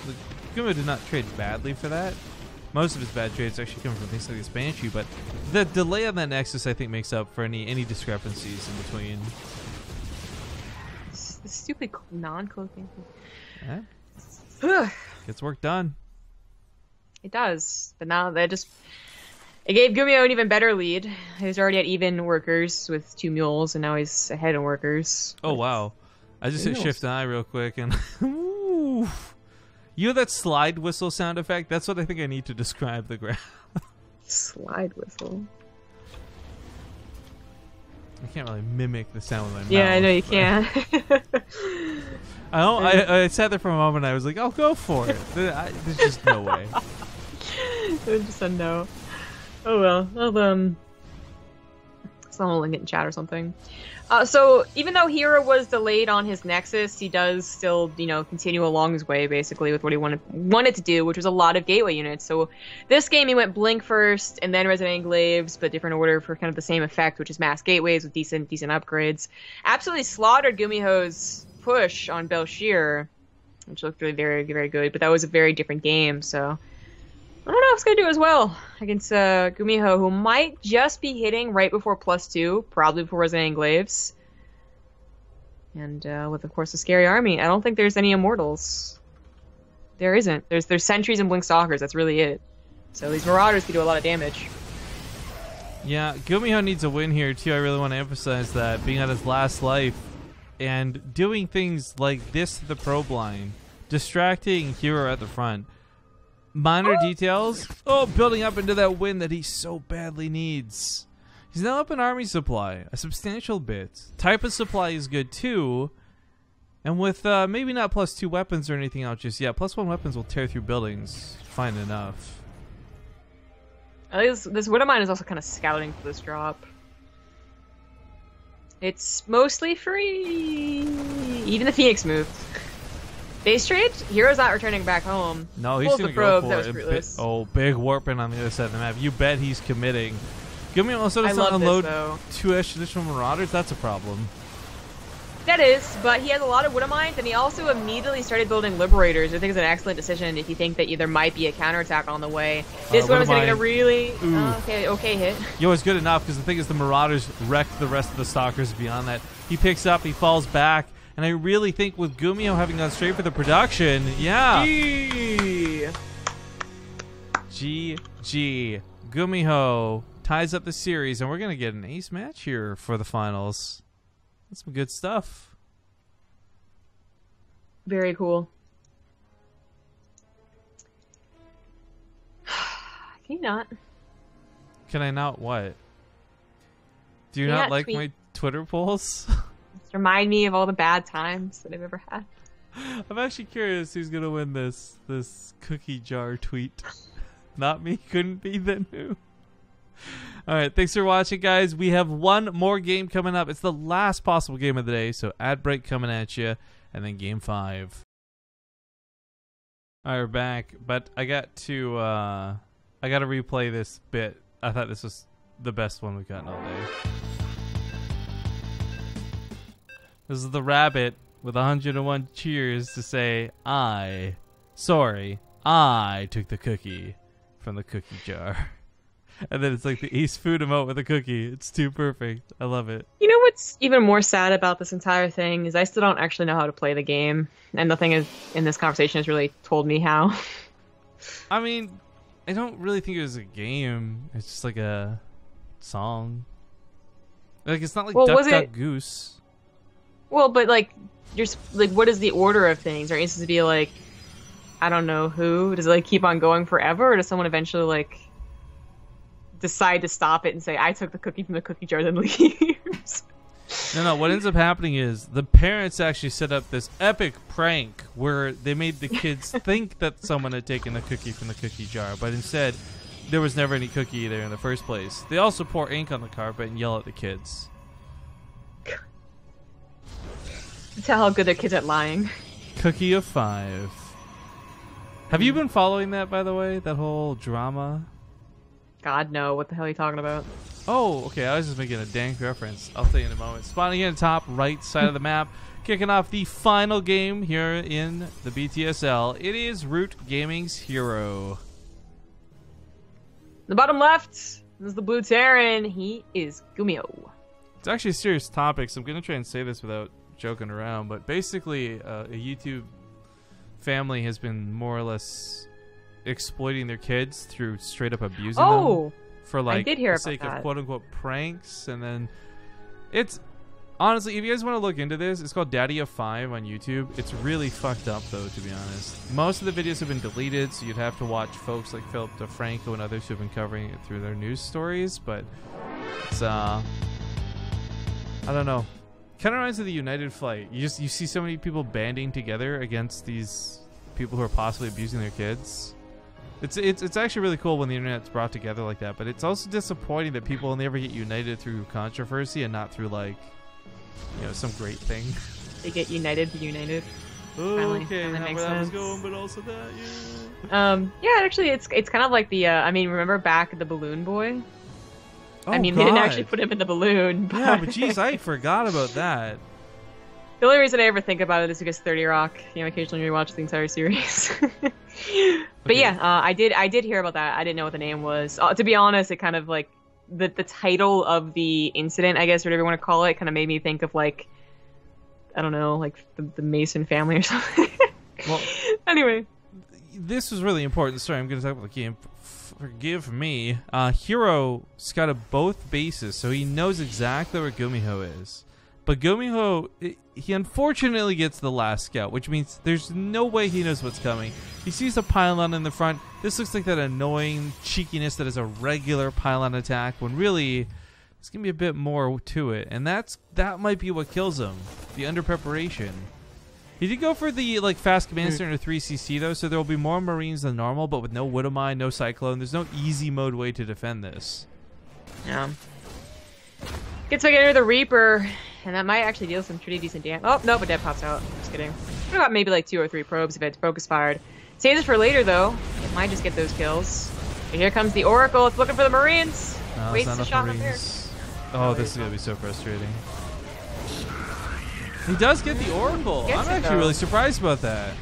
A: Like, GuMiho did not trade badly for that. Most of his bad trades actually come from things like this Banshee, but the delay on that Nexus, I think, makes up for any discrepancies in between.
B: The stupid non-cloaking.
A: Yeah. Gets work done.
B: It does, but now that it gave GuMiho an even better lead. He was already at even workers with 2 mules, and now he's ahead in workers.
A: Oh wow! I just hit Shift and I real quick, and ooh. You know that slide whistle sound effect? That's what I think I need to describe the graph.
B: Slide whistle.
A: I can't really mimic the sound with my mouth.
B: Yeah, I know you can't.
A: I sat there for a moment. And I was like, "I'll go for it." There's just no way.
B: There's just a no. Oh well. Well, someone will link it in chat or something. So even though herO was delayed on his Nexus, he does still, continue along his way basically with what he wanted to do, which was a lot of gateway units. So this game he went Blink first and then Resident Enclaves, but different order for kind of the same effect, which is mass gateways with decent upgrades. Absolutely slaughtered GuMiho's push on Belshir, which looked really very, very good, but that was a very different game, so I don't know if it's going to do as well against GuMiho, who might just be hitting right before +2, probably before Resident Enclaves. And with, of course, a scary army. I don't think there's any Immortals. There isn't. There's Sentries and Blink Stalkers. That's really it. So these Marauders can do a lot of damage.
A: Yeah, GuMiho needs a win here, too. I really want to emphasize that. Being at his last life and doing things like this to the probe line. Distracting herO at the front. Minor details. Oh, building up into that win that he so badly needs. He's now up in army supply, a substantial bit. Type of supply is good too. And with maybe not +2 weapons or anything out just yet, +1 weapons will tear through buildings fine enough.
B: At least this Widow Mine is also kind of scouting for this drop. It's mostly free. Even the Phoenix moved. Base trade? herO's not returning back home.
A: No, he's going to go for
B: it.
A: Oh, big warping on the other side of the map. You bet he's committing. GuMiho also does not unload 2 additional Marauders. That's a problem.
B: That is, but he has a lot of Widow Mines, and he also immediately started building Liberators. I think it's an excellent decision if you think that there might be a counterattack on the way. This one is going to get a really okay hit.
A: Yo, it's good enough, because the thing is the Marauders wrecked the rest of the Stalkers beyond that. He picks up, he falls back. And I really think with GuMiho having gone straight for the production, yeah. GG. GuMiho ties up the series, and we're going to get an ace match here for the finals. That's some good stuff.
B: Very cool. Can you not?
A: Can I not what? Do you not like tweet my Twitter polls?
B: Remind me of all the bad times that I've ever had.
A: I'm actually curious who's gonna win this cookie jar tweet. Not me. Couldn't be. Then who? All right. Thanks for watching, guys. We have one more game coming up. It's the last possible game of the day. So ad break coming at you, and then game 5. All right, we're back. But I got to replay this bit. I thought this was the best one we've gotten all day. This is the rabbit with 101 cheers to say, I took the cookie from the cookie jar. And then it's like the Ace food emote with a cookie. It's too perfect. I love it.
B: You know what's even more sad about this entire thing is I still don't actually know how to play the game. And nothing is, in this conversation has really told me how.
A: I mean, I don't really think it was a game. It's just like a song. Like, it's not like Duck Duck Goose.
B: Well, but like, what is the order of things? Or it needs to be like, I don't know who. Does it like keep on going forever? Or does someone eventually like decide to stop it and say, I took the cookie from the cookie jar, then leaves?
A: No. What ends up happening is the parents actually set up this epic prank where they made the kids think that someone had taken the cookie from the cookie jar, but instead, there was never any cookie there in the first place. They also pour ink on the carpet and yell at the kids.
B: Tell how good their kids at lying.
A: Cookie of 5. Have you been following that, by the way? That whole drama?
B: God, no. What the hell are you talking about?
A: Oh, okay. I was just making a dank reference. I'll tell you in a moment. Spawning in the top right side of the map. Kicking off the final game here in the BTSL. It is Root Gaming's herO.
B: The bottom left is the blue Terran. He is GuMiho.
A: It's actually a serious topic, so I'm going to try and say this without joking around. But basically, a YouTube family has been more or less exploiting their kids through straight up abusing them for like the sake of quote unquote pranks. And then it's honestly, if you guys want to look into this, it's called Daddy of 5 on YouTube. It's really fucked up though, to be honest. Most of the videos have been deleted, so you'd have to watch folks like Philip DeFranco and others who have been covering it through their news stories. But it's I don't know, kind of reminds of the United Flight. You see so many people banding together against these people who are possibly abusing their kids. It's actually really cool when the internet's brought together like that, but it's also disappointing that people only ever get united through controversy and not through like, you know, some great thing.
B: They get united, be united.
A: Okay,
B: that
A: not
B: makes
A: where that was
B: sense.
A: going, but also that, yeah.
B: Yeah, actually, it's kind of like the. I mean, remember back the balloon boy?
A: Oh,
B: I mean,
A: God.
B: they didn't actually put him in the balloon. But
A: Yeah, but geez, I forgot about that.
B: The only reason I ever think about it is because 30 Rock. You know, occasionally rewatch the entire series. But
A: Okay.
B: yeah, I did hear about that. I didn't know what the name was. To be honest, it kind of like the title of the incident, I guess, or whatever you want to call it, kind of made me think of like, I don't know, like the Mason family or something.
A: Well,
B: anyway,
A: this was really important. Sorry, I'm going to talk about the game. Forgive me. herO scouted both bases, so he knows exactly where GuMiho is. But GuMiho, he unfortunately gets the last scout, which means there's no way he knows what's coming. He sees a pylon in the front. This looks like that annoying cheekiness that is a regular pylon attack, when really there's going to be a bit more to it. And that might be what kills him, the under-preparation. He did go for the like fast command center 3cc though, so there will be more Marines than normal, but with no Widow Mine, no Cyclone. There's no easy mode way to defend this.
B: yeah. Gets to get rid of the Reaper, and that might actually deal some pretty decent damage. Oh, no, but Dead pops out. Just kidding. I got maybe like 2 or 3 probes if it's focus fired. Save this for later, though. It might just get those kills. But here comes the Oracle. It's looking for the Marines.
A: No,
B: Wastes
A: it's
B: a
A: not
B: shot
A: enough
B: up there.
A: Marines. Oh, this is going to be so frustrating. He does get the Oracle.
B: Gets
A: I'm
B: it,
A: actually
B: though.
A: really surprised about that.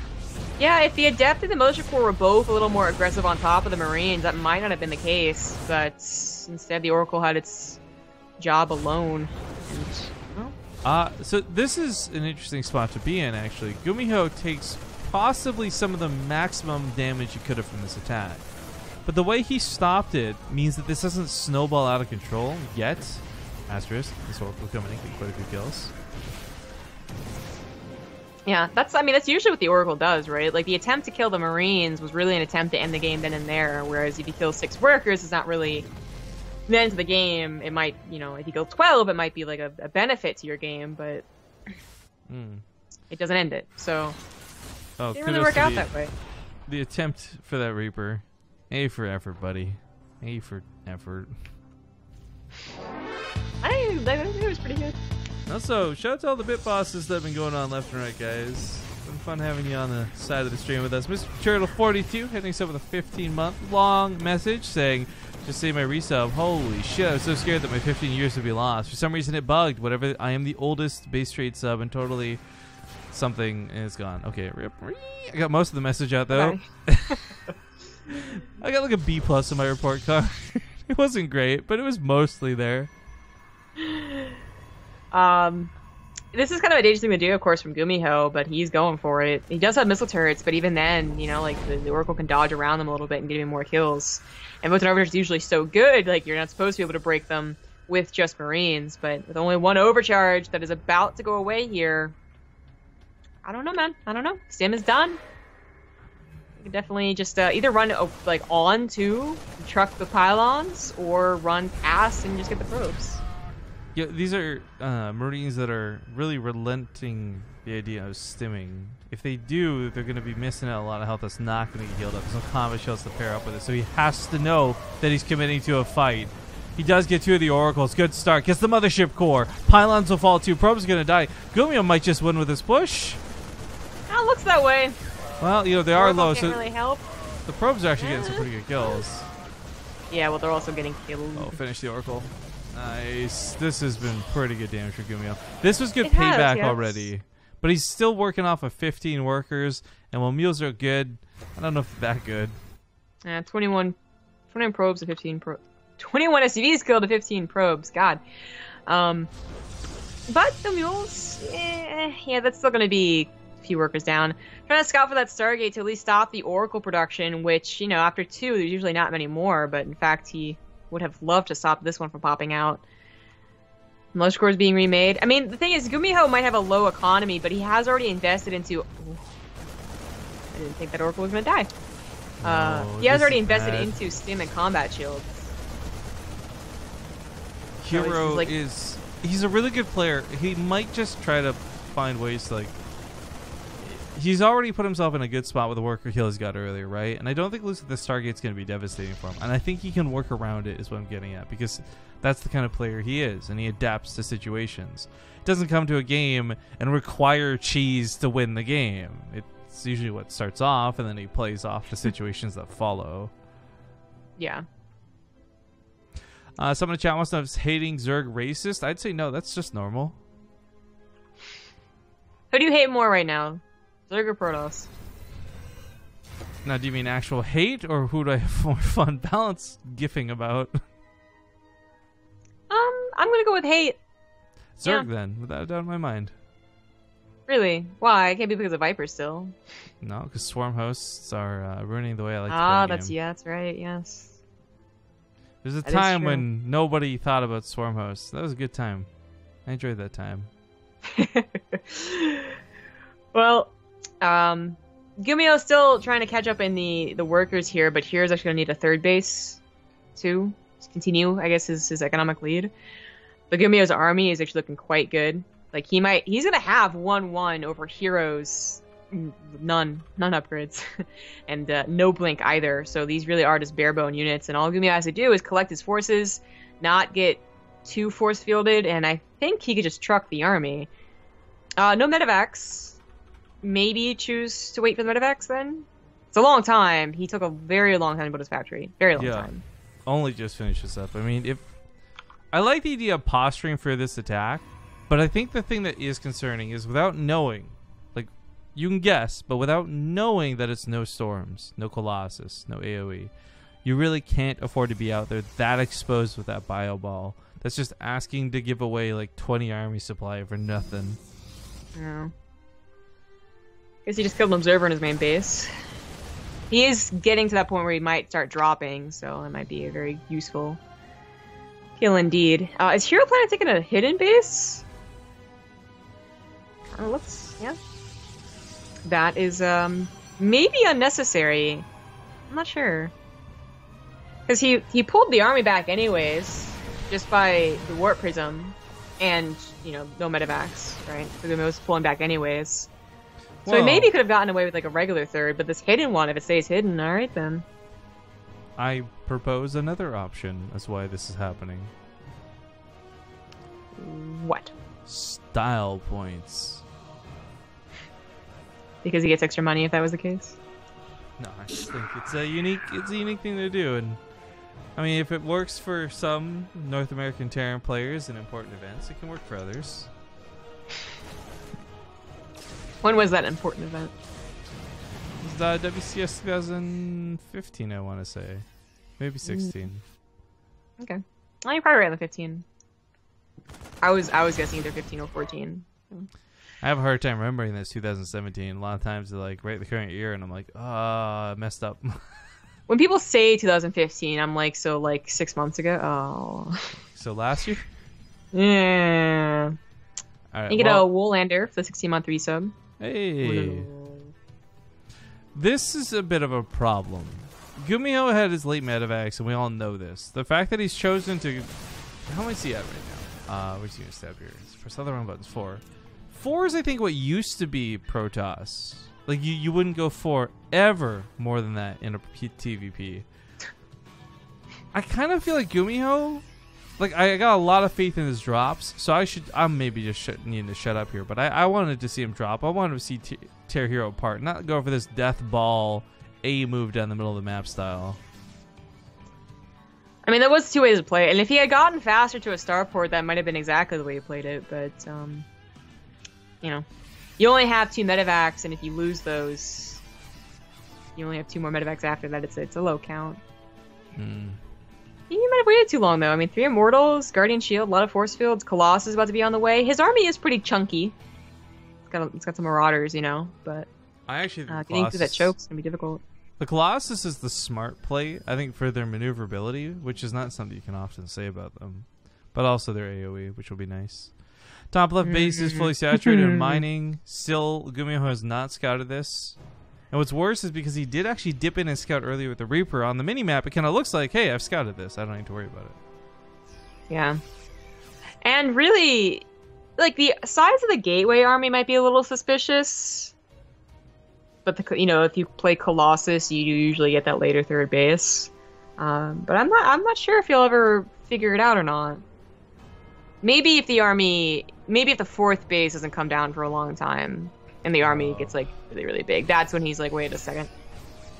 B: Yeah, if the Adept and the Militia Corps were both a little more aggressive on top of the Marines, that might not have been the case. But instead, the Oracle had its job alone. And, well,
A: So this is an interesting spot to be in, actually. GuMiho takes possibly some of the maximum damage he could have from this attack. But the way he stopped it means that this doesn't snowball out of control yet. Asterisk, this Oracle coming in, get quite a few kills.
B: yeah, that's usually what the Oracle does, right? Like, the attempt to kill the Marines was really an attempt to end the game then and there, whereas if you kill 6 workers, it's not really the end of the game. It might, you know, if you kill 12, it might be like a benefit to your game, but it doesn't end it. So
A: Oh,
B: it didn't really work out that way.
A: The attempt for that Reaper. A for effort, buddy. A for effort.
B: I think it was pretty good.
A: Also, shout out to all the bit bosses that have been going on left and right, guys. It's been fun having you on the side of the stream with us. Mr. Turtle42 hitting us up with a 15-month long message saying, Just say my resub. Holy shit, I was so scared that my 15 years would be lost. For some reason it bugged. Whatever, I am the oldest base trade sub and totally something is gone. Okay, I got most of the message out though. I got like a B+ in my report card. It wasn't great, but it was mostly there.
B: This is kind of a dangerous thing to do, of course, from GuMiho, but he's going for it. He does have missile turrets, but even then, you know, like the Oracle can dodge around them a little bit and get even more kills. And with an overcharge is usually so good, like you're not supposed to be able to break them with just Marines, but with only one overcharge that is about to go away here, I don't know, man. I don't know. Stim is done. You can definitely just either run like on to truck the pylons, or run past and just get the probes.
A: Yeah, these are Marines that are really relenting the idea of stimming. If they do, they're going to be missing out a lot of health that's not going to get healed up. There's no combat shells to pair up with it, so he has to know that he's committing to a fight. He does get 2 of the Oracles. Good start. Gets the Mothership Core. Pylons will fall too. Probe's going to die. GuMiho might just win with this push.
B: It looks that way.
A: Well, you know, they are low,
B: can't
A: so
B: really help.
A: the probes are actually getting some pretty good kills.
B: Yeah, well, they're also getting killed.
A: Oh, finish the Oracle. Nice. This has been pretty good damage for GuMiho. This was good
B: It has,
A: payback
B: yes.
A: already. But he's still working off of 15 workers, and while mules are good, I don't know if that good.
B: 21 probes to 15 probes. 21 SCVs killed to 15 probes. God. But the mules, yeah, that's still going to be a few workers down. Trying to scout for that Stargate to at least stop the Oracle production, which, you know, after 2, there's usually not many more, but in fact, he would have loved to stop this one from popping out. Most scores being remade. I mean, the thing is, GuMiho might have a low economy, but he has already invested into... I didn't think that Oracle was going to die. He has already invested into stim and combat shields.
A: herO
B: like,
A: he's a really good player. He might just try to find ways to, like... He's already put himself in a good spot with the worker kill he's got earlier, right? And I don't think losing the Stargate's going to be devastating for him. And I think he can work around it, is what I'm getting at, because that's the kind of player he is, and he adapts to situations. It doesn't come to a game and require cheese to win the game. It's usually what starts off, and then he plays off the situations that follow.
B: Yeah.
A: Someone in the chat wants to know, is hating Zerg racist? I'd say no, that's just normal.
B: Who do you hate more right now? Zerg or Protoss?
A: Now, do you mean actual hate, or who do I have more fun balance gifting about?
B: I'm gonna go with hate.
A: Zerg,
B: Yeah.
A: then, without a doubt in my mind.
B: Really? Why? It can't be because of Viper still.
A: No, because swarm hosts are ruining the way I like to play the game.
B: That's right. Yes.
A: There's a
B: That is
A: time
B: true.
A: when nobody thought about swarm hosts. That was a good time. I enjoyed that time.
B: Well, GuMiho's still trying to catch up in the workers here, but here's actually gonna need a third base to continue, I guess, his economic lead. But GuMiho's army is actually looking quite good. Like he's gonna have 1-1 over herO's none upgrades, and no blink either. So these really are just bare bone units, and all GuMiho has to do is collect his forces, not get too force fielded, and I think he could just truck the army. No medevacs. Maybe choose to wait for the medevacs then. It's a long time. He took a very long time to build his factory. Very long time.
A: Only just finished this up. I mean, if I like the idea of posturing for this attack, but I think the thing that is concerning is without knowing, like, you can guess, but without knowing that it's no storms, no Colossus, no AoE, you really can't afford to be out there that exposed with that bio ball. That's just asking to give away like 20 army supply for nothing.
B: Yeah. Guess he just killed an observer in his main base. He is getting to that point where he might start dropping, so it might be a very useful kill indeed. Is herO planning taking a hidden base? Yeah. That is maybe unnecessary. I'm not sure. Because he pulled the army back anyways, just by the warp prism, and no medevacs, right? So he was pulling back anyways. So he maybe could have gotten away with like a regular third, but this hidden one, if it stays hidden, all right then.
A: I propose another option as why this is happening.
B: What?
A: Style points.
B: Because he gets extra money if that was the case?
A: No, I just think it's a unique thing to do, and I mean, if it works for some North American Terran players in important events, it can work for others.
B: When was that important event?
A: It was WCS 2015, I want to say. Maybe 16.
B: Okay. Well, you're probably right on the 15. I was guessing either 15 or 14.
A: I have a hard time remembering this 2017. A lot of times they're like, right the current year, and I'm like, I messed up.
B: When people say 2015, I'm like, so like 6 months ago? Oh.
A: So last year?
B: Yeah.
A: All right,
B: You get a Woolander for the 16-month resub.
A: Hey. This is a bit of a problem. GuMiho had his late medevacs, and we all know this. The fact that he's chosen to... How much is he at right now? Where's he going to stab here? Press other wrong buttons. 4. 4 is, I think, what used to be Protoss. Like, you wouldn't go 4 ever more than that in a TVP. I kind of feel like GuMiho... Like, I got a lot of faith in his drops, so I'm maybe just needing to shut up here, but I wanted to see him drop. I wanted to see tear herO apart, not go for this death ball A move down the middle of the map style.
B: I mean, there was 2 ways to play it, and if he had gotten faster to a starport, that might have been exactly the way he played it, but, you know. You only have 2 medevacs, and if you lose those, you only have 2 more medevacs after that. It's a low count. You might have waited too long, though. I mean, 3 Immortals, Guardian Shield, a lot of force fields. Colossus is about to be on the way. His army is pretty chunky. It's got some Marauders, you know, but
A: I actually think
B: getting through that choke's gonna be difficult.
A: The Colossus is the smart play, I think, for their maneuverability, which is not something you can often say about them. But also their AoE, which will be nice. Top left base is fully saturated in mining. Still, GuMiho has not scouted this. And what's worse is because he did actually dip in and scout earlier with the Reaper on the minimap, it kind of looks like, hey, I've scouted this. I don't need to worry about it.
B: Yeah. And really, like, the size of the Gateway army might be a little suspicious. But, if you play Colossus, you usually get that later third base. But I'm not sure if you'll ever figure it out or not. Maybe if the fourth base doesn't come down for a long time, and the army gets, like, really, really big. That's when he's like, wait a second.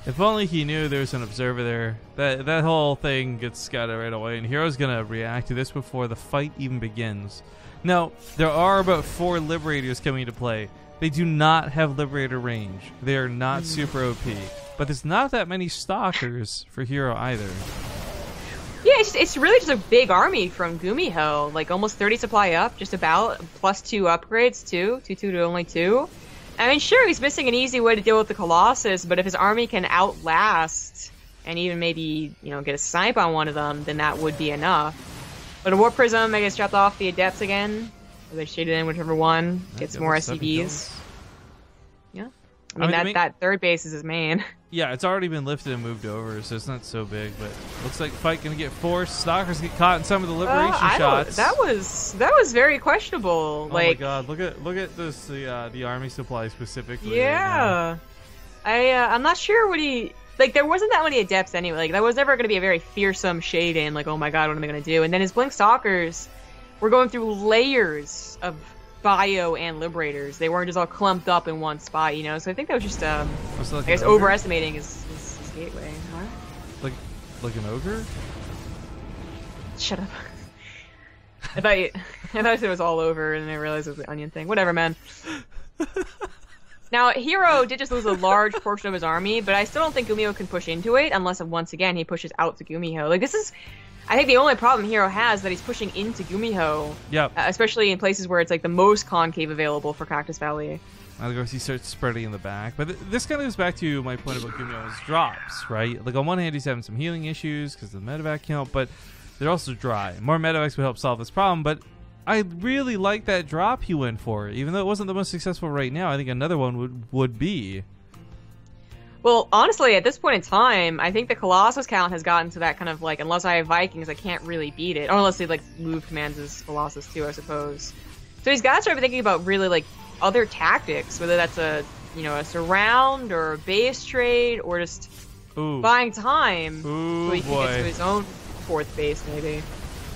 A: If only he knew there was an observer there. That whole thing gets scouted right away, and herO's going to react to this before the fight even begins. Now, there are about 4 Liberators coming into play. They do not have Liberator range. They are not super OP. But there's not that many Stalkers for herO either.
B: Yeah, it's really just a big army from GuMiho. Like, almost 30 supply up, just about. Plus 2 upgrades, too. 2 to only 2. I mean, sure, he's missing an easy way to deal with the Colossus, but if his army can outlast and even maybe, get a snipe on one of them, then that would be enough. But a Warp Prism, I guess, dropped off the Adepts again. Or they shaded in whichever one gets more SCVs. Yeah. I mean, that third base is his main.
A: Yeah, it's already been lifted and moved over, so it's not so big, but looks like the fight gonna get forced. Stalkers get caught in some of the liberation shots.
B: That was very questionable.
A: Oh my god, look at this the army supply specifically.
B: Yeah. Right now. I'm not sure what he there wasn't that many Adepts anyway. Like, that was never gonna be a very fearsome shade in, like, oh my god, what am I gonna do? And then his Blink Stalkers were going through layers of bio and Liberators. They weren't just all clumped up in one spot, So I think that was just I guess overestimating his gateway. What?
A: Like an ogre?
B: Shut up. I thought it was all over, and I realized it was the onion thing. Whatever, man. Now, herO did just lose a large portion of his army, but I still don't think GuMiho can push into it unless, once again, he pushes out to GuMiho. Like, this is... I think the only problem herO has is that he's pushing into GuMiho.
A: Yep.
B: Especially in places where it's, like, the most concave available for Cactus Valley.
A: Of course, he starts spreading in the back. But this kind of goes back to my point about GuMiho's drops, right? Like, on one hand, he's having some healing issues because of the medevac count, but they're also dry. More medevacs would help solve this problem, but I really like that drop he went for. Even though it wasn't the most successful right now, I think another one would be.
B: Well, honestly, at this point in time, I think the Colossus count has gotten to that kind of, like, unless I have Vikings, I can't really beat it. Or unless they, like, move commands as Colossus too, I suppose. So he's got to start thinking about really, like, other tactics, whether that's a surround or a base trade or just buying time so he can get to his own fourth base, maybe.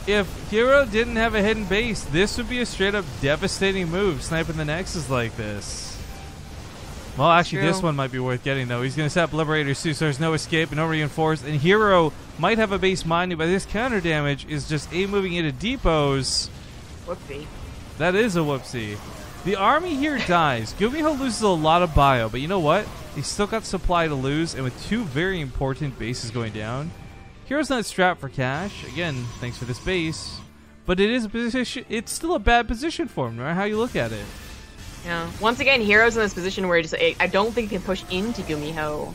A: If herO didn't have a hidden base, this would be a straight up devastating move, sniping the Nexus like this. Well, actually,
B: true.
A: this one might be worth getting, though. He's going to set up Liberators, too, so there's no escape, no reinforce. And herO might have a base mining, but this counter damage is just moving into depots.
B: Whoopsie.
A: That is a whoopsie. The army here dies. GuMiho loses a lot of bio, but you know what? He's still got supply to lose, and with 2 very important bases going down, herO's not strapped for cash. Again, thanks for this base. But it is a position. It's still a bad position for him, no matter how you look at it.
B: Yeah. Once again, herO's in this position where I don't think he can push into GuMiho.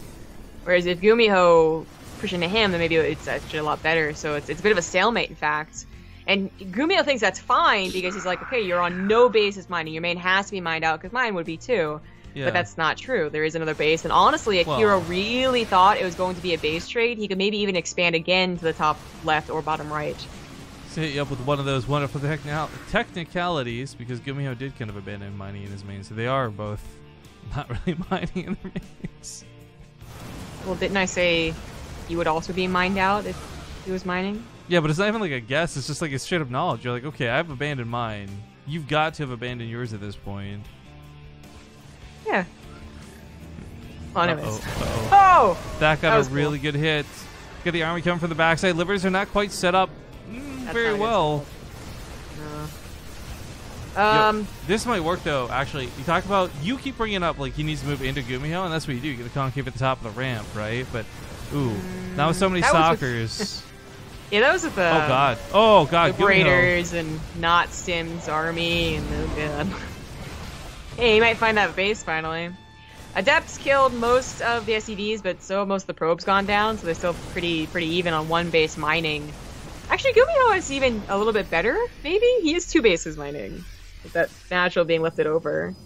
B: Whereas if GuMiho push into him, then maybe it's actually a lot better. So it's a bit of a stalemate, in fact. And GuMiho thinks that's fine because he's like, okay, you're on no bases mining. Your main has to be mined out because mine would be too. Yeah. But that's not true. There is another base. And honestly, if herO really thought it was going to be a base trade, he could maybe even expand again to the top left or bottom right.
A: Hit you up with one of those wonderful technicalities, because GuMiho did kind of abandon mining in his main, so they are both not really mining in their mains.
B: Well, didn't I say you would also be mined out if he was mining?
A: Yeah, but it's not even like a guess, it's just like a straight up knowledge. You're like, okay, I've abandoned mine. You've got to have abandoned yours at this point.
B: Yeah. Well, anyways.
A: Oh! That got a really
B: cool.
A: good hit. Got the army coming from the backside. Liberators are not quite set up very well. Yo, this might work though. Actually, you talk about, you keep bringing up like he needs to move into GuMiho, and that's what you do. You get a concave at the top of the ramp, right? But now with so many stalkers.
B: Yeah, that was with the
A: oh god,
B: Liberators and not Sim's army, and oh god. Hey, you might find that base finally. Adepts killed most of the SCVs, but so have most of the probes gone down, so they're still pretty even on one base mining. Actually, GuMiho is even a little bit better, maybe? He has 2 bases mining. With that natural being lifted over.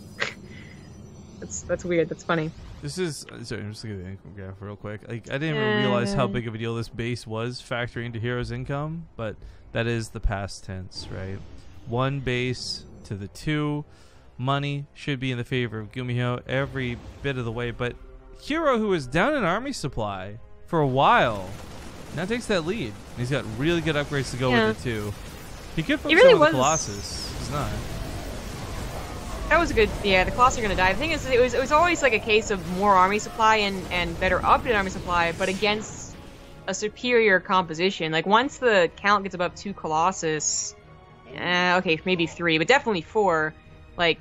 B: That's weird, that's funny.
A: This is, sorry, I'm just looking at the income graph real quick. Like, I didn't even realize how big of a deal this base was factoring into herO's income, but that is the past tense, right? 1 base to the 2. Money should be in the favor of GuMiho every bit of the way, but herO, who was down in army supply for a while, now takes that lead. And he's got really good upgrades to go with it too. He could focus on the Colossus. He's not.
B: That was a good. Yeah, the Colossus are gonna die. The thing is, it was always like a case of more army supply and better updated army supply, but against a superior composition. Like once the count gets above 2 Colossus, okay, maybe 3, but definitely 4. Like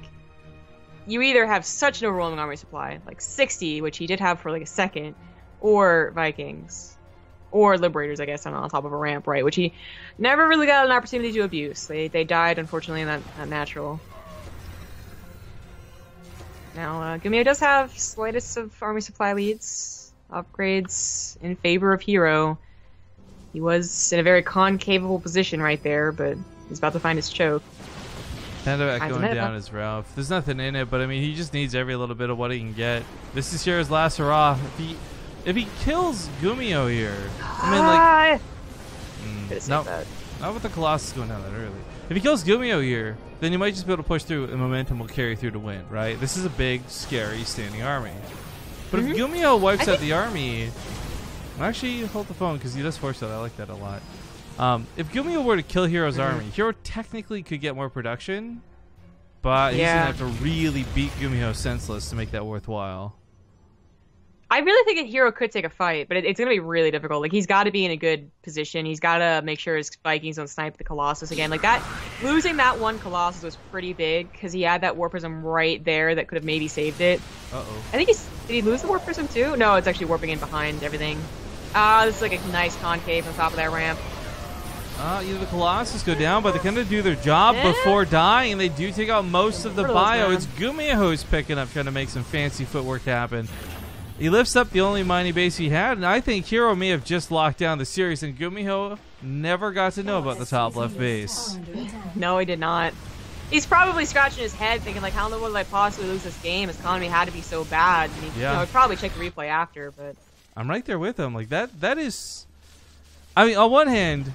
B: you either have such an overwhelming army supply, like 60, which he did have for like a second, or Vikings. Or Liberators, I guess, on top of a ramp, right? Which he never really got an opportunity to abuse. They died, unfortunately, in that natural. Now, GuMiho does have slightest of army supply leads, upgrades in favor of herO. He was in a very concavable position right there, but he's about to find his choke.
A: Kind of going down is rough. There's nothing in it, but I mean, he just needs every little bit of what he can get. This is herO's last hurrah. If he kills GuMiho here, I mean, like, not with the Colossus going down that early. If he kills GuMiho here, then you might just be able to push through, and momentum will carry through to win, right? This is a big, scary, standing army. But if GuMiho wipes out the army, actually, hold the phone because he does force that. I like that a lot. If GuMiho were to kill herO's army, herO technically could get more production, but he's gonna have to really beat GuMiho senseless to make that worthwhile.
B: I really think that herO could take a fight, but it's going to be really difficult. Like, he's got to be in a good position. He's got to make sure his Vikings don't snipe the Colossus again. Like, that, losing that one Colossus was pretty big, because he had that War Prism right there that could have maybe saved it.
A: Uh-oh.
B: I think did he lose the War Prism too? No, it's actually warping in behind everything. This is like a nice concave on top of that ramp.
A: Either the Colossus go down, but they kind of do their job before dying, and they do take out most of the bio. It's GuMiho who's picking up, trying to make some fancy footwork happen. He lifts up the only mining base he had, and I think herO may have just locked down the series, and GuMiho never got to know about the top left base.
B: No, he did not. He's probably scratching his head, thinking, like, how in the world did I possibly lose this game? His economy had to be so bad. And he, he'd probably check the replay after, but...
A: I'm right there with him. Like, that is... I mean, on one hand,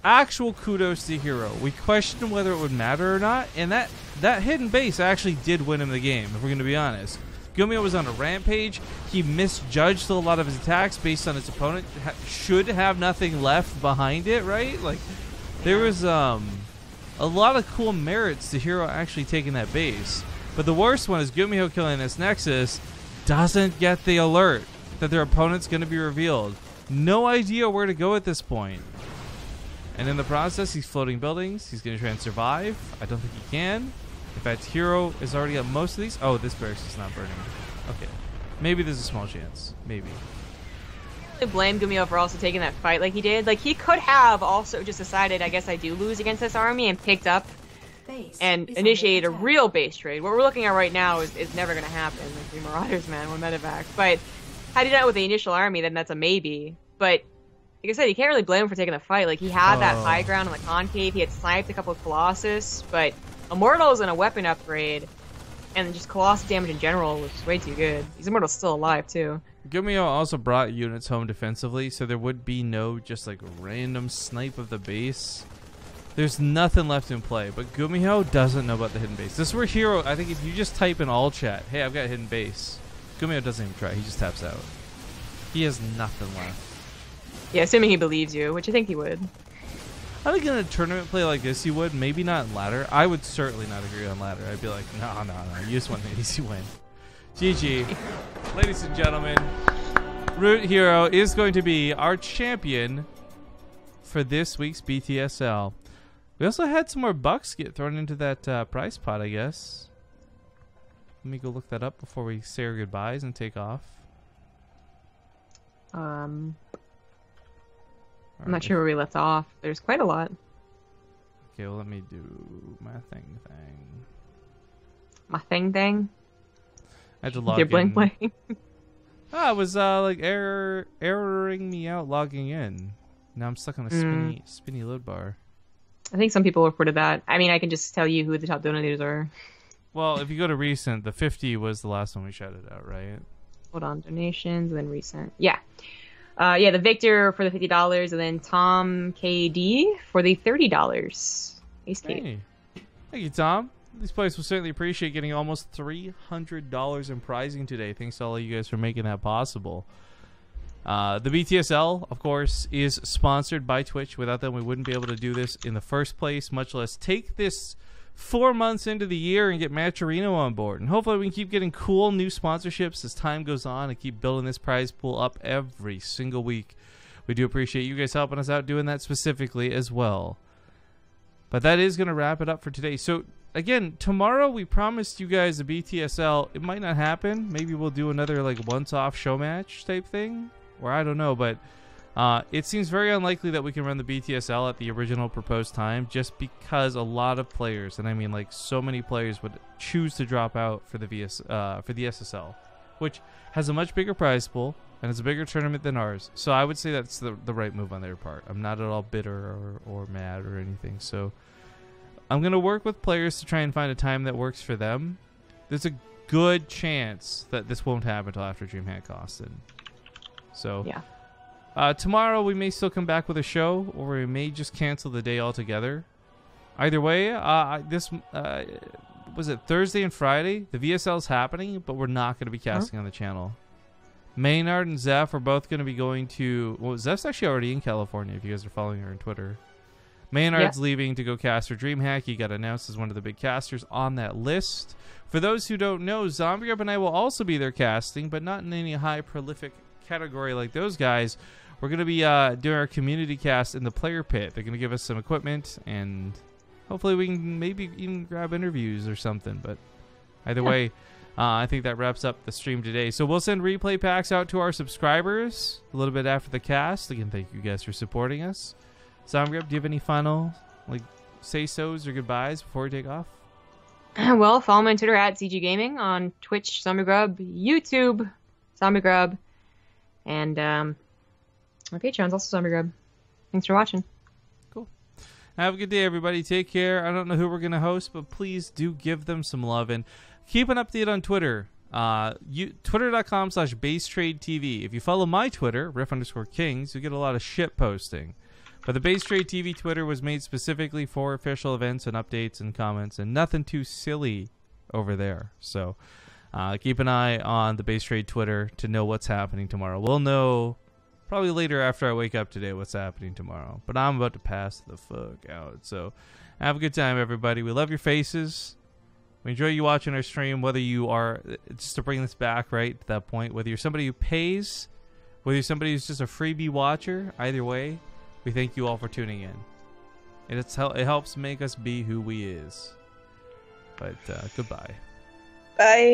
A: actual kudos to herO. We questioned whether it would matter or not, and that hidden base actually did win him the game, if we're going to be honest. GuMiho was on a rampage. He misjudged a lot of his attacks based on his opponent. Should have nothing left behind it, right? Like, there was a lot of cool merits to herO actually taking that base. But the worst one is GuMiho killing this Nexus doesn't get the alert that their opponent's going to be revealed. No idea where to go at this point. And in the process, he's floating buildings. He's going to try and survive. I don't think he can. In fact, herO is already at most of these. Oh, this barracks is not burning. Okay. Maybe there's a small chance. Maybe.
B: I blame GuMiho for also taking that fight like he did. Like, he could have also just decided, I guess I do lose against this army, and picked up and initiated a real base trade. What we're looking at right now is never going to happen. Like, 3 Marauders, man, 1 medevac. But had he done it with the initial army, then that's a maybe. But like I said, you can't really blame him for taking the fight. Like, he had that high ground on the concave. He had sniped a couple of Colossus, but Immortals and a weapon upgrade, and just Colossus damage in general was way too good. These Immortals still alive, too.
A: GuMiho also brought units home defensively, so there would be no just, like, random snipe of the base. There's nothing left in play, but GuMiho doesn't know about the hidden base. This is where herO, I think if you just type in all chat, hey, I've got a hidden base, GuMiho doesn't even try. He just taps out. He has nothing left.
B: Yeah, assuming he believes you, which I think he would.
A: I think in a tournament play like this, he would. Maybe not in ladder. I would certainly not agree on ladder. I'd be like, no. You just want an easy win. GG. Ladies and gentlemen, Root herO is going to be our champion for this week's BTSL. We also had some more bucks get thrown into that prize pot, I guess. Let me go look that up before we say our goodbyes and take off.
B: I'm not sure where we left off. There's quite a lot.
A: Okay, well, let me do my thing.
B: My thing?
A: I had to log
B: Your
A: in.
B: bling.
A: It was like erroring me out logging in. Now I'm stuck on a spinny load bar.
B: I think some people reported that. I mean, I can just tell you who the top donators are.
A: Well, if you go to recent, the 50 was the last one we shouted out, right?
B: Hold on, donations, and then recent. Yeah. The Victor for the $50, and then Tom KD for the $30.
A: Hey. Thank you, Tom. These players will certainly appreciate getting almost $300 in prizing today. Thanks to all of you guys for making that possible. The BTSL, of course, is sponsored by Twitch. Without them, we wouldn't be able to do this in the first place, much less take this 4 months into the year and get Matcherino on board. And hopefully we can keep getting cool new sponsorships as time goes on and keep building this prize pool up every single week. We do appreciate you guys helping us out doing that specifically as well. But that is going to wrap it up for today. So, again, tomorrow we promised you guys a BTSL. It might not happen. Maybe we'll do another like once-off show match type thing. Or I don't know, but it seems very unlikely that we can run the BTSL at the original proposed time just because a lot of players, and I mean like so many players, would choose to drop out for the SSL, which has a much bigger prize pool and it's a bigger tournament than ours. So I would say that's the right move on their part. I'm not at all bitter or mad or anything. So I'm going to work with players to try and find a time that works for them. There's a good chance that this won't happen until after DreamHack Austin. So
B: yeah.
A: Tomorrow we may still come back with a show, or we may just cancel the day altogether. Either way, was it Thursday and Friday? The VSL is happening, but we're not going to be casting on the channel. Maynard and Zeph are both going to be going to... Well, Zeph's actually already in California, if you guys are following her on Twitter. Maynard's leaving to go cast for DreamHack. He got announced as one of the big casters on that list. For those who don't know, Zombie Grub and I will also be there casting, but not in any high prolific category like those guys. We're going to be doing our community cast in the player pit. They're going to give us some equipment, and hopefully we can maybe even grab interviews or something. But either way, I think that wraps up the stream today. So we'll send replay packs out to our subscribers a little bit after the cast. Again, thank you guys for supporting us. Zombie, do you have any final say-sos or goodbyes before we take off?
B: Well, follow me on Twitter at CG Gaming, on Twitch, Zombie Grub, YouTube, Zombie Grub, and my Patreon's also Zombie Grub. Thanks for watching.
A: Cool. Have a good day, everybody. Take care. I don't know who we're going to host, but please do give them some love. And keep an update on Twitter. Twitter.com/BaseTradeTV. If you follow my Twitter, Riff_Kings, you get a lot of shit posting. But the BaseTradeTV Twitter was made specifically for official events and updates and comments, and nothing too silly over there. So keep an eye on the BaseTrade Twitter to know what's happening tomorrow. We'll know probably later after I wake up today what's happening tomorrow. But I'm about to pass the fuck out. So have a good time, everybody. We love your faces. We enjoy you watching our stream, whether you are, just to bring this back, right, to that point, whether you're somebody who pays, whether you're somebody who's just a freebie watcher, either way, we thank you all for tuning in. And it helps make us be who we is. But goodbye.
B: Bye.